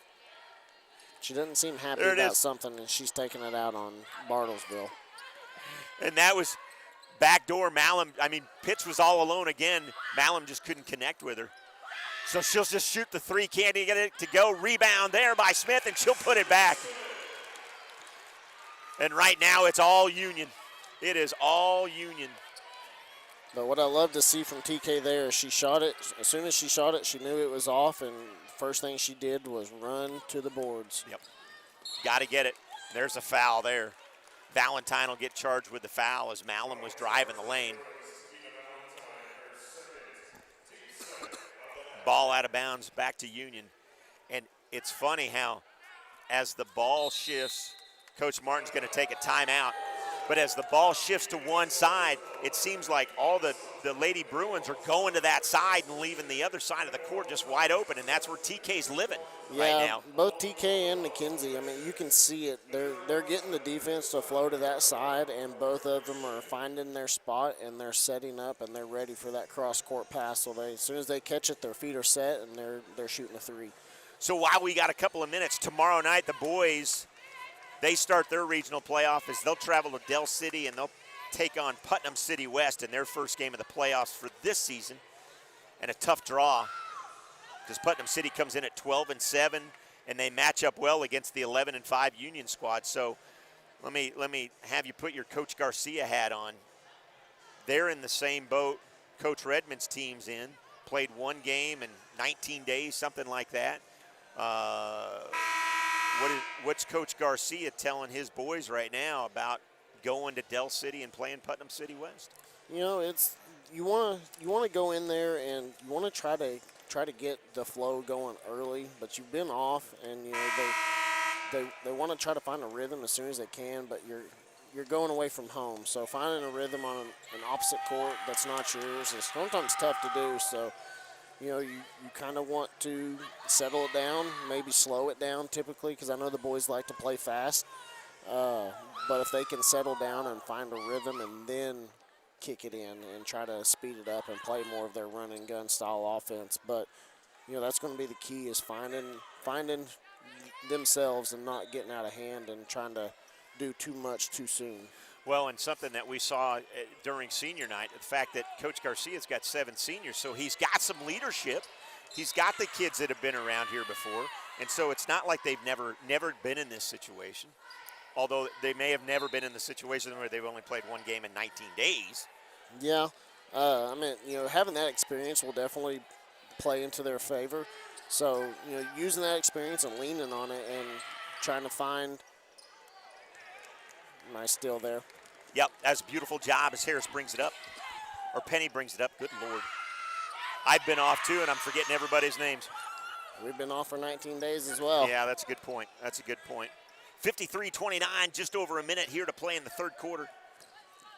She doesn't seem happy There it about is. something, and she's taking it out on Bartlesville. And that was backdoor Malum. I mean, Pitts was all alone again. Malum just couldn't connect with her. So she'll just shoot the three. Can't get it to go. Rebound there by Smith, and she'll put it back. And right now it's all Union. It is all Union. But what I love to see from TK there is she shot it. As soon as she shot it, she knew it was off, and first thing she did was run to the boards. Yep. Got to get it. There's a foul there. Valentine will get charged with the foul as Malum was driving the lane. Ball out of bounds back to Union. And it's funny how as the ball shifts, Coach Martin's going to take a timeout. But as the ball shifts to one side, it seems like all the Lady Bruins are going to that side and leaving the other side of the court just wide open, and that's where TK's living right now. Both TK and McKenzie, I mean, you can see it. They're getting the defense to flow to that side, and both of them are finding their spot, and they're setting up, and they're ready for that cross-court pass. So as soon as they catch it, their feet are set, and they're shooting a three. So while we got a couple of minutes, tomorrow night the boys, they start their regional playoff as they'll travel to Del City and they'll take on Putnam City West in their first game of the playoffs for this season. And a tough draw because Putnam City comes in at 12-7 and they match up well against the 11-5 Union squad. So let me have you put your Coach Garcia hat on. They're in the same boat Coach Redmond's team's in. Played one game in 19 days, something like that. What's Coach Garcia telling his boys right now about going to Del City and playing Putnam City West? You know, it's you want to go in there and you want to try to get the flow going early, but you've been off, and you know they want to try to find a rhythm as soon as they can, but you're going away from home, so finding a rhythm on an opposite court that's not yours is sometimes tough to do. So you know, you kind of want to settle it down, maybe slow it down typically, because I know the boys like to play fast. But if they can settle down and find a rhythm and then kick it in and try to speed it up and play more of their run and gun style offense. But, you know, that's going to be the key is finding themselves and not getting out of hand and trying to do too much too soon. Well, and something that we saw during senior night, the fact that Coach Garcia's got 7 seniors, so he's got some leadership. He's got the kids that have been around here before, and so it's not like they've never been in this situation, although they may have never been in the situation where they've only played one game in 19 days. Yeah, I mean, you know, having that experience will definitely play into their favor. So, you know, using that experience and leaning on it and trying to find – nice steal there. Yep, that's a beautiful job as Harris brings it up. Or Penny brings it up. Good Lord. I've been off too, and I'm forgetting everybody's names. We've been off for 19 days as well. Yeah, that's a good point. That's a good point. 53-29, just over a minute here to play in the third quarter.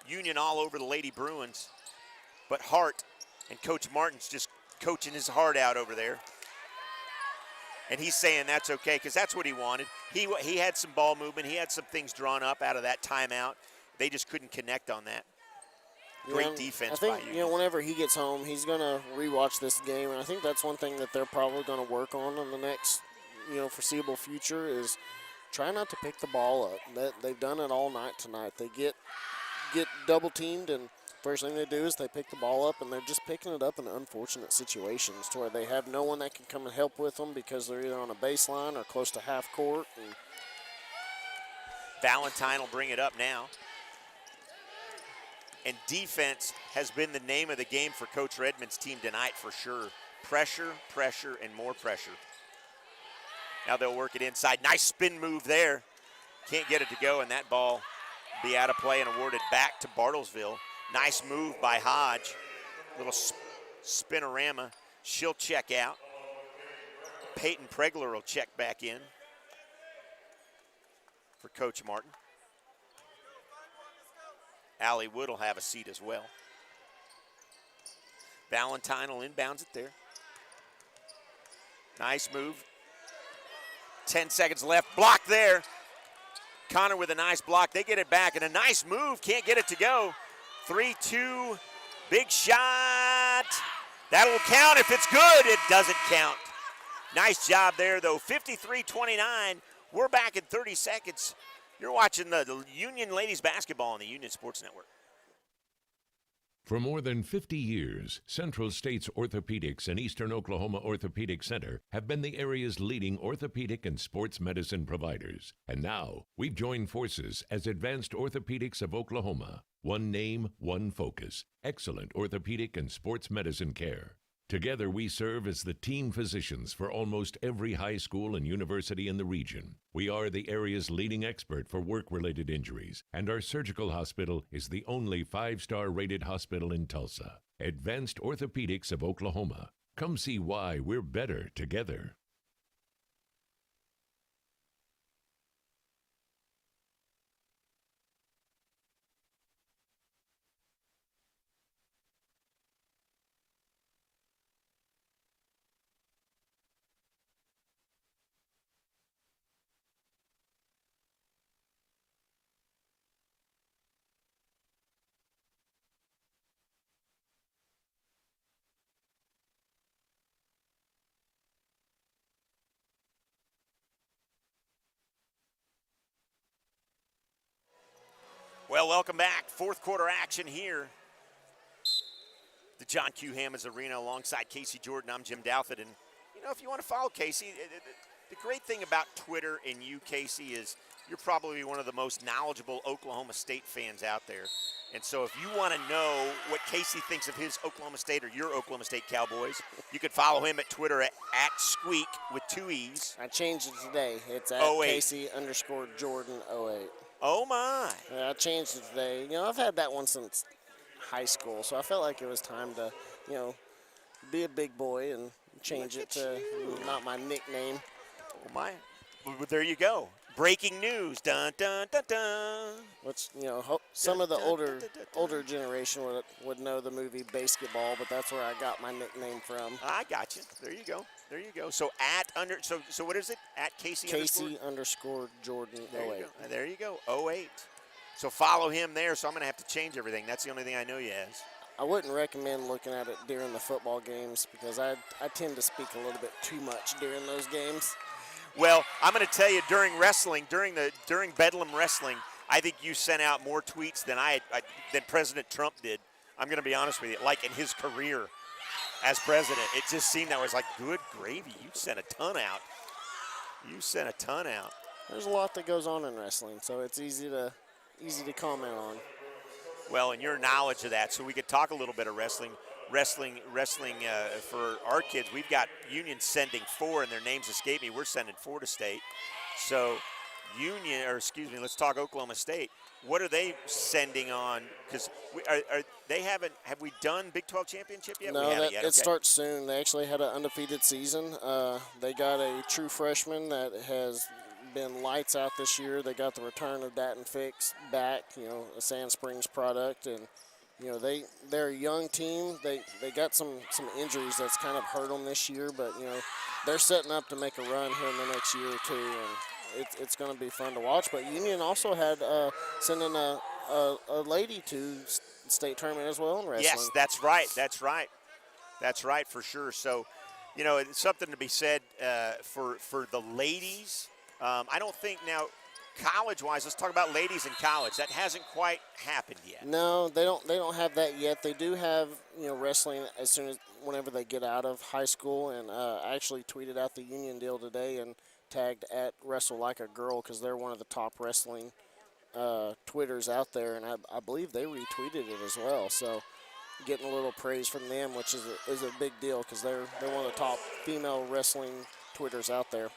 Union all over the Lady Bruins. But Hart and Coach Martin's just coaching his heart out over there. And he's saying that's okay because that's what he wanted. He had some ball movement. He had some things drawn up out of that timeout. They just couldn't connect on that. Great defense by Union. I think, you know, whenever he gets home, he's going to rewatch this game. And I think that's one thing that they're probably going to work on in the next, you know, foreseeable future is try not to pick the ball up. They've done it all night tonight. They get double teamed, and first thing they do is they pick the ball up, and they're just picking it up in unfortunate situations to where they have no one that can come and help with them because they're either on a baseline or close to half court. And Valentine will bring it up now. And defense has been the name of the game for Coach Redmond's team tonight for sure. Pressure, pressure, and more pressure. Now they'll work it inside. Nice spin move there. Can't get it to go, and that ball be out of play and awarded back to Bartlesville. Nice move by Hodge. Little spinorama. She'll check out. Peyton Pregler will check back in for Coach Martin. Allie Wood will have a seat as well. Valentine will inbounds it there. Nice move. 10 seconds left. Block there. Connor with a nice block. They get it back, and a nice move. Can't get it to go. 3-2. Big shot. That'll count. If it's good, it doesn't count. Nice job there, though. 53-29. We're back in 30 seconds. You're watching the Union Ladies Basketball on the Union Sports Network. For more than 50 years, Central States Orthopedics and Eastern Oklahoma Orthopedic Center have been the area's leading orthopedic and sports medicine providers. And now, we've joined forces as Advanced Orthopedics of Oklahoma. One name, one focus. Excellent orthopedic and sports medicine care. Together, we serve as the team physicians for almost every high school and university in the region. We are the area's leading expert for work-related injuries, and our surgical hospital is the only 5-star rated hospital in Tulsa. Advanced Orthopedics of Oklahoma. Come see why we're better together. Well, welcome back. Fourth quarter action here. The John Q. Hammonds Arena alongside Casey Jordan. I'm Jim Douthit. And, you know, if you want to follow Casey, the great thing about Twitter and you, Casey, is you're probably one of the most knowledgeable Oklahoma State fans out there. And so if you want to know what Casey thinks of his Oklahoma State or your Oklahoma State Cowboys, you can follow him at Twitter at Squeak with 2 E's. I changed it today. It's at 08. Casey_Jordan08. Oh, my. Yeah, I changed it today. You know, I've had that one since high school, so I felt like it was time to, you know, be a big boy and change it to not my nickname. Oh, my. Well, there you go. Breaking news. Dun, dun, dun, dun. Which, you know, some of the older generation would know the movie Basketball, but that's where I got my nickname from. I got you. There you go. There you go. So so what is it? At Casey Casey_Jordan08. There you go. 08. So follow him there. So I'm going to have to change everything. That's the only thing I know you as. I wouldn't recommend looking at it during the football games because I tend to speak a little bit too much during those games. Well, I'm going to tell you, during wrestling, during Bedlam wrestling, I think you sent out more tweets than than President Trump did. I'm going to be honest with you, like in his career as president. It just seemed that was like, good gravy. You sent a ton out. There's a lot that goes on in wrestling, so it's easy to comment on. Well, and your knowledge of that, so we could talk a little bit of wrestling. Wrestling for our kids, we've got Union sending 4, and their names escape me. We're sending 4 to state. So let's talk Oklahoma State. What are they sending on? Because have we done Big 12 championship yet? No, we haven't yet. It starts soon. They actually had an undefeated season. They got a true freshman that has been lights out this year. They got the return of Dat and Fix back, you know, a Sand Springs product, and you know, they're a young team. They got some injuries that's kind of hurt them this year, but, you know, they're setting up to make a run here in the next year or two, and it's going to be fun to watch. But Union also had sending a lady to state tournament as well in wrestling. Yes, that's right for sure. So, you know, it's something to be said for the ladies. I don't think now – college-wise, let's talk about ladies in college. That hasn't quite happened yet. No, they don't have that yet. They do have, you know, wrestling whenever they get out of high school. And I actually tweeted out the Union deal today and tagged at Wrestle Like a Girl because they're one of the top wrestling Twitters out there, and I believe they retweeted it as well. So getting a little praise from them, which is a big deal because they're one of the top female wrestling Twitters out there.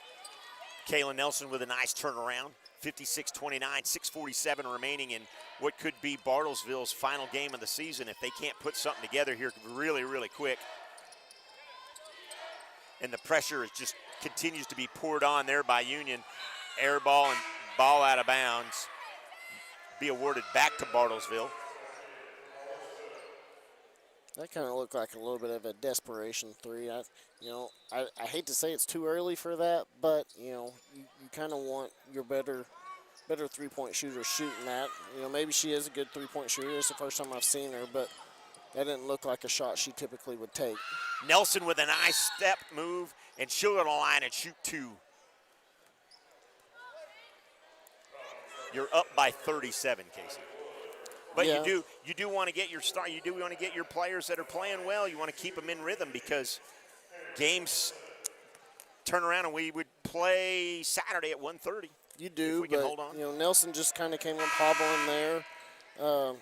Kayla Nelson with a nice turnaround. 56-29, 6:47 remaining in what could be Bartlesville's final game of the season if they can't put something together here really, really quick. And the pressure is just continues to be poured on there by Union. Air ball and ball out of bounds. Be awarded back to Bartlesville. That kind of looked like a little bit of a desperation three. I hate to say it's too early for that, but you kind of want your better three-point shooter shooting that. Maybe she is a good three-point shooter. It's the first time I've seen her, but that didn't look like a shot she typically would take. Nelson with a nice step move, and she'll go to the line and shoot two. You're up by 37, Casey. But yeah. you do want to get your star. You do want to get your players that are playing well. You want to keep them in rhythm because games turn around and we would play Saturday at 1:30. You do, if we can but hold on. Nelson just kind of came up hobbling there.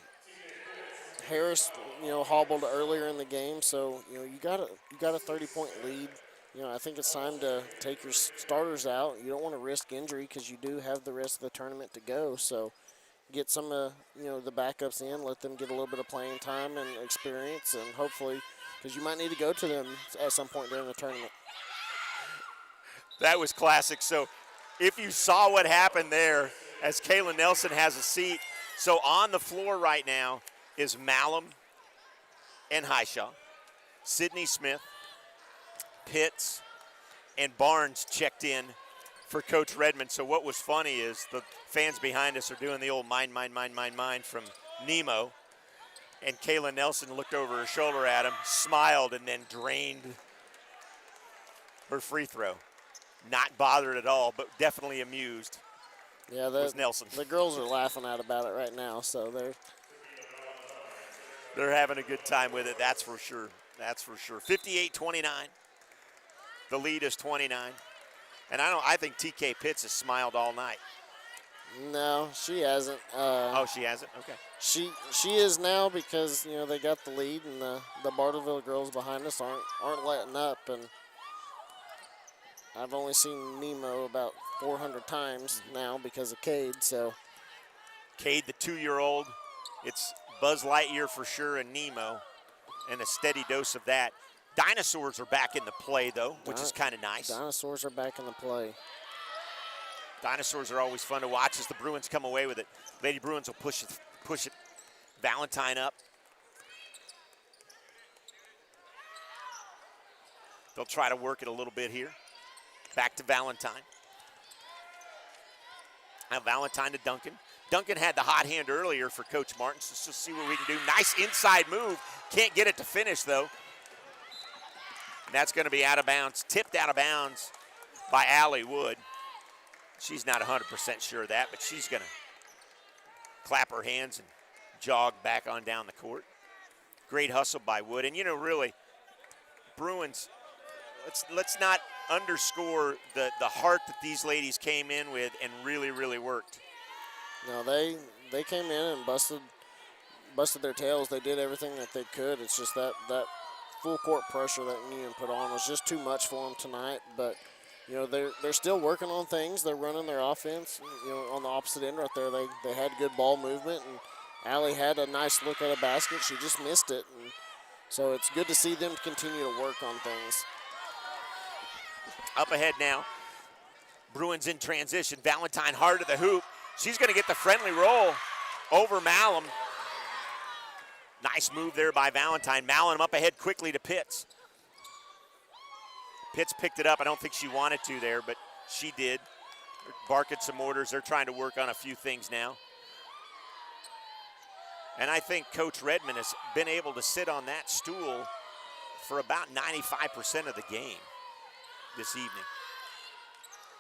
Harris, hobbled earlier in the game, so you got a 30-point lead. I think it's time to take your starters out. You don't want to risk injury because you do have the rest of the tournament to go. So get some of the backups in, let them get a little bit of playing time and experience, and hopefully, because you might need to go to them at some point during the tournament. That was classic. So if you saw what happened there as Kayla Nelson has a seat, so on the floor right now is Malum and Highshaw, Sydney Smith, Pitts, and Barnes checked in for Coach Redmond. So what was funny is the fans behind us are doing the old mine from Nemo. And Kayla Nelson looked over her shoulder at him, smiled, and then drained her free throw. Not bothered at all, but definitely amused. Yeah, was Nelson. The girls are laughing about it right now, so they're having a good time with it, that's for sure. That's for sure. 58-29. The lead is 29. And I think TK Pitts has smiled all night. No, she hasn't. Oh, she hasn't? Okay. She is now because they got the lead, and the Bartlesville girls behind us aren't letting up. And I've only seen Nemo about 400 times now because of Cade. So Cade, the 2-year-old, it's Buzz Lightyear for sure, and Nemo, and a steady dose of that. Dinosaurs are back in the play, though, which is kind of nice. Dinosaurs are back in the play. Dinosaurs are always fun to watch as the Bruins come away with it. Lady Bruins will push it. Valentine up. They'll try to work it a little bit here. Back to Valentine. Now Valentine to Duncan. Duncan had the hot hand earlier for Coach Martin, so let's just see what we can do. Nice inside move. Can't get it to finish, though. And that's going to be out of bounds, tipped out of bounds by Allie Wood. She's not 100% sure of that, but she's going to clap her hands and jog back on down the court. Great hustle by Wood. And, really, Bruins, let's not underscore the heart that these ladies came in with and really, really worked. No, they came in and busted their tails. They did everything that they could. It's just that full court pressure that Union put on was just too much for them tonight. But they're still working on things. They're running their offense. On the opposite end right there, they had good ball movement, and Allie had a nice look at a basket. She just missed it, and so it's good to see them continue to work on things. Up ahead now, Bruins in transition. Valentine hard to the hoop. She's going to get the friendly roll over Malum. Nice move there by Valentine. Malum up ahead quickly to Pitts. Pitts picked it up. I don't think she wanted to there, but she did. They're barking some orders. They're trying to work on a few things now. And I think Coach Redmond has been able to sit on that stool for about 95% of the game this evening.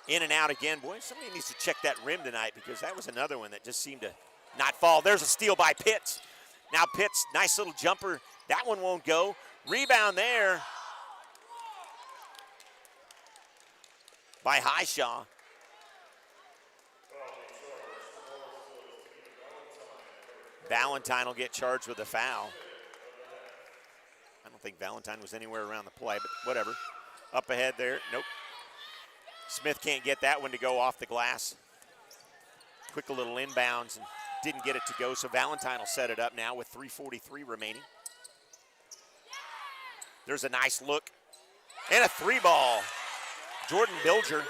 In and out again. Boy, somebody needs to check that rim tonight because that was another one that just seemed to not fall. There's a steal by Pitts. Now Pitts, nice little jumper. That one won't go. Rebound there by Highshaw. Valentine will get charged with a foul. I don't think Valentine was anywhere around the play, but whatever. Up ahead there, nope. Smith can't get that one to go off the glass. Quick little inbounds and didn't get it to go, so Valentine will set it up now with 3:43 remaining. There's a nice look. And a 3-ball. Jordan Bilger.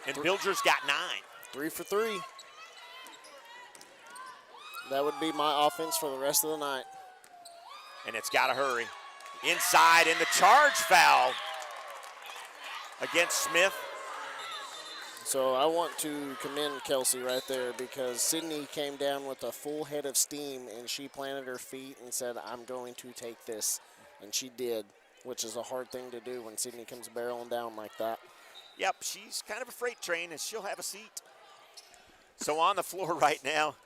And Bilger's got 9. 3 for 3. That would be my offense for the rest of the night. And it's got to hurry. Inside, and the charge foul against Smith. So I want to commend Kelsey right there because Sydney came down with a full head of steam and she planted her feet and said, I'm going to take this. And she did, which is a hard thing to do when Sydney comes barreling down like that. Yep, she's kind of a freight train and she'll have a seat. So on the floor right now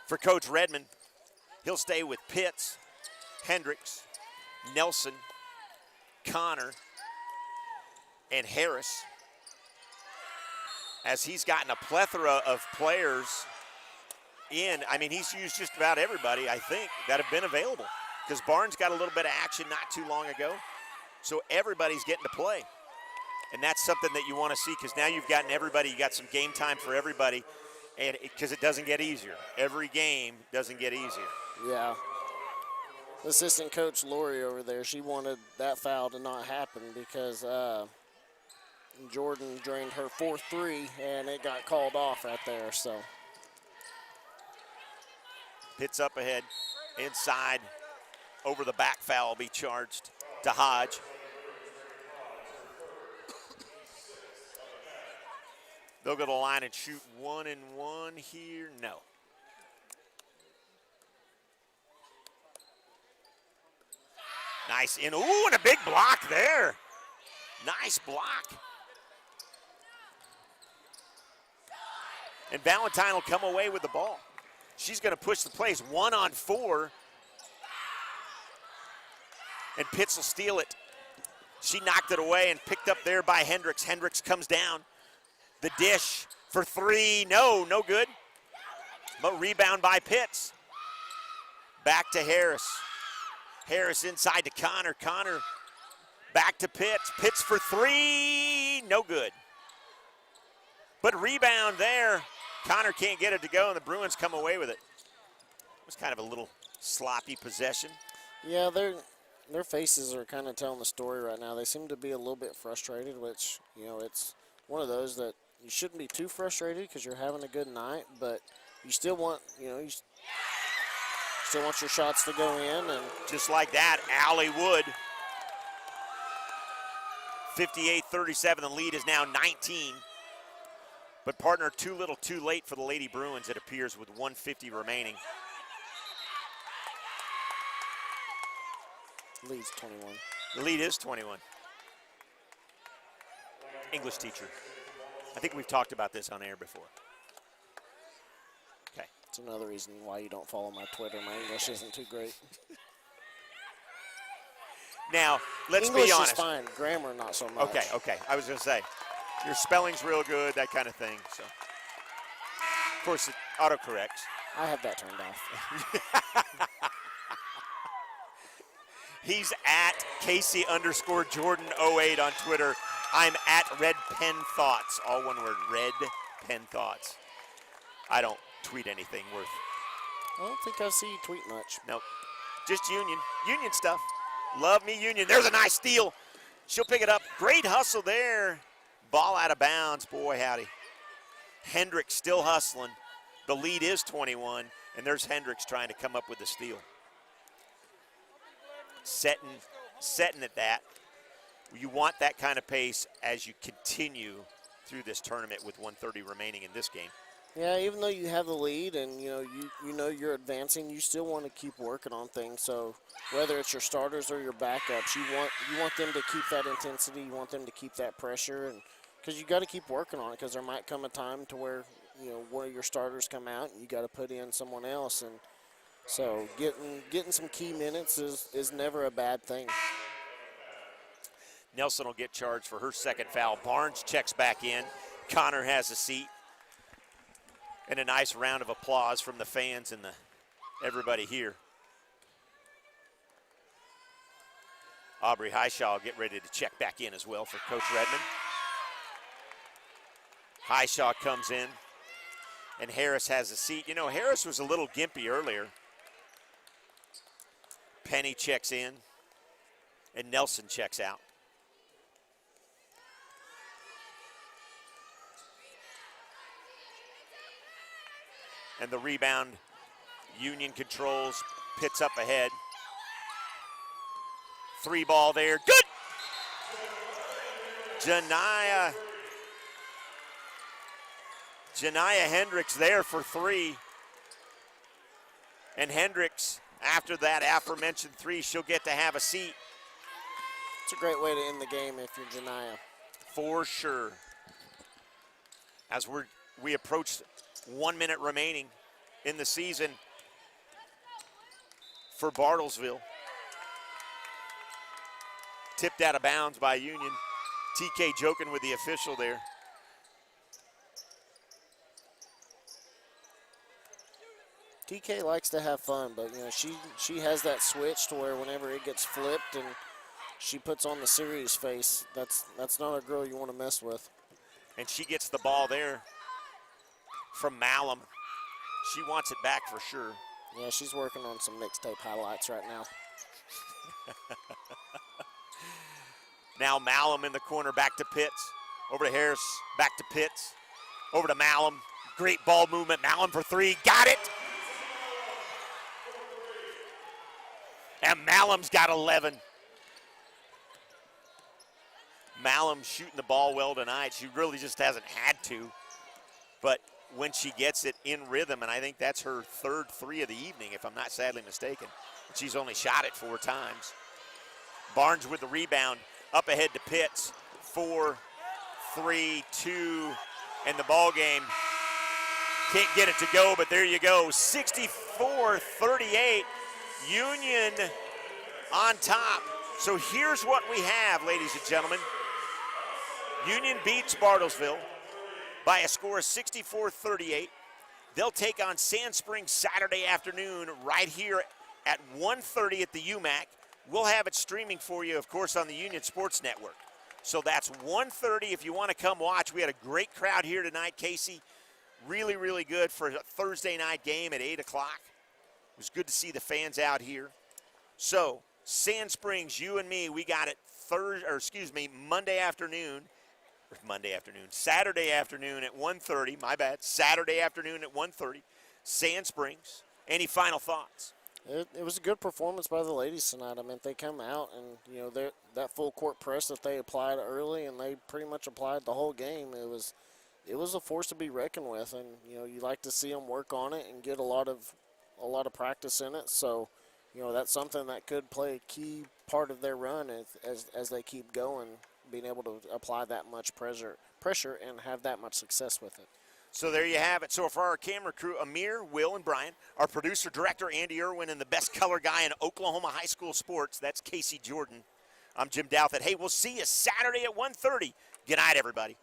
for Coach Redmond, he'll stay with Pitts, Hendricks, Nelson, Connor, and Harris, as he's gotten a plethora of players in. I mean, he's used just about everybody, I think, that have been available, because Barnes got a little bit of action not too long ago. So everybody's getting to play. And that's something that you want to see, because now you've gotten everybody. You got some game time for everybody, and because it doesn't get easier. Every game doesn't get easier. Yeah. Assistant coach Lori over there, she wanted that foul to not happen because Jordan drained her 4-3, and it got called off right there. So Pitts up ahead, inside, over the back foul will be charged to Hodge. They'll go to the line and shoot 1 and 1 here. No. Nice in. Ooh, and a big block there. Nice block. And Valentine will come away with the ball. She's going to push the plays 1-on-4. And Pitts will steal it. She knocked it away and picked up there by Hendricks. Hendricks comes down. The dish for 3. No good. But rebound by Pitts. Back to Harris. Harris inside to Connor. Connor back to Pitts. Pitts for 3. No good. But rebound there. Connor can't get it to go, and the Bruins come away with it. It was kind of a little sloppy possession. yeah, their faces are kind of telling the story right now. They seem to be a little bit frustrated, which, it's one of those that you shouldn't be too frustrated because you're having a good night, but you still want, you still want your shots to go in. And Just like that, Allie Wood. 58-37, the lead is now 19. But partner, too little too late for the Lady Bruins, it appears, with 1:50 remaining. leads 21. The lead is 21. English teacher. I think we've talked about this on air before. Okay. It's another reason why you don't follow my Twitter. My English isn't too great. Now, let's English be honest. is fine. Grammar, not so much. Okay. I was going to say, your spelling's real good, that kind of thing. So, of course, it autocorrects. I have that turned off. He's at Casey_Jordan08 on Twitter. I'm at Red Pen Thoughts, all one word, Red Pen Thoughts. I don't tweet anything worth. I don't think I see you tweet much. Nope. Just Union stuff. Love me Union. There's a nice steal. She'll pick it up. Great hustle there. Ball out of bounds. Boy, howdy. Hendricks still hustling. The lead is 21, and there's Hendricks trying to come up with the steal. Setting at that. You want that kind of pace as you continue through this tournament with 1:30 remaining in this game. Yeah, even though you have the lead and you know you're advancing, you still want to keep working on things. So whether it's your starters or your backups, you want them to keep that intensity. You want them to keep that pressure, and because you got to keep working on it, because there might come a time to where one of your starters come out and you got to put in someone else, and so getting some key minutes is never a bad thing. Nelson will get charged for her second foul. Barnes checks back in. Connor has a seat. And a nice round of applause from the fans and everybody here. Aubrey Highshaw will get ready to check back in as well for Coach Redmond. Highshaw comes in, and Harris has a seat. You know, Harris was a little gimpy earlier. Penny checks in, and Nelson checks out. And the rebound, Union controls, Pitts up ahead. 3 ball there, good! Janiyah Hendricks there for 3. And Hendricks, after that aforementioned 3, she'll get to have a seat. It's a great way to end the game if you're Janiyah. For sure. As we approach 1 minute remaining in the season for Bartlesville. Tipped out of bounds by Union. TK joking with the official there. TK likes to have fun, but you know she has that switch to where whenever it gets flipped and she puts on the serious face, that's not a girl you want to mess with. And she gets the ball there from Malum. She wants it back for sure. Yeah, she's working on some mixtape highlights right now. Now Malum in the corner, back to Pitts. Over to Harris, back to Pitts. Over to Malum. Great ball movement. Malum for 3, got it! And Malum's got 11. Malum shooting the ball well tonight. She really just hasn't had to. But when she gets it in rhythm, and I think that's her 3rd 3 of the evening, if I'm not sadly mistaken. She's only shot it 4 times. Barnes with the rebound, up ahead to Pitts. 4, 3, 2, and the ball game. Can't get it to go, but there you go. 64-38, Union on top. So here's what we have, ladies and gentlemen. Union beats Bartlesville by a score of 64-38. They'll take on Sand Springs Saturday afternoon right here at 1:30 at the UMAC. We'll have it streaming for you, of course, on the Union Sports Network. So that's 1:30 if you want to come watch. We had a great crowd here tonight, Casey. Really, really good for a Thursday night game at 8 o'clock. It was good to see the fans out here. So, Sand Springs, you and me, we got it Saturday afternoon at 1:30. My bad. Saturday afternoon at 1:30. Sand Springs. Any final thoughts? It was a good performance by the ladies tonight. I mean, they come out and, you know, that full court press that they applied early, and they pretty much applied the whole game. It was a force to be reckoned with, and, you know, you like to see them work on it and get a lot of practice in it. So, you know, that's something that could play a key part of their run as they keep going, being able to apply that much pressure and have that much success with it. So there you have it. So for our camera crew, Amir, Will, and Brian, our producer, director, Andy Irwin, and the best color guy in Oklahoma high school sports, that's Casey Jordan. I'm Jim Douthit. Hey, we'll see you Saturday at 1:30. Good night, everybody.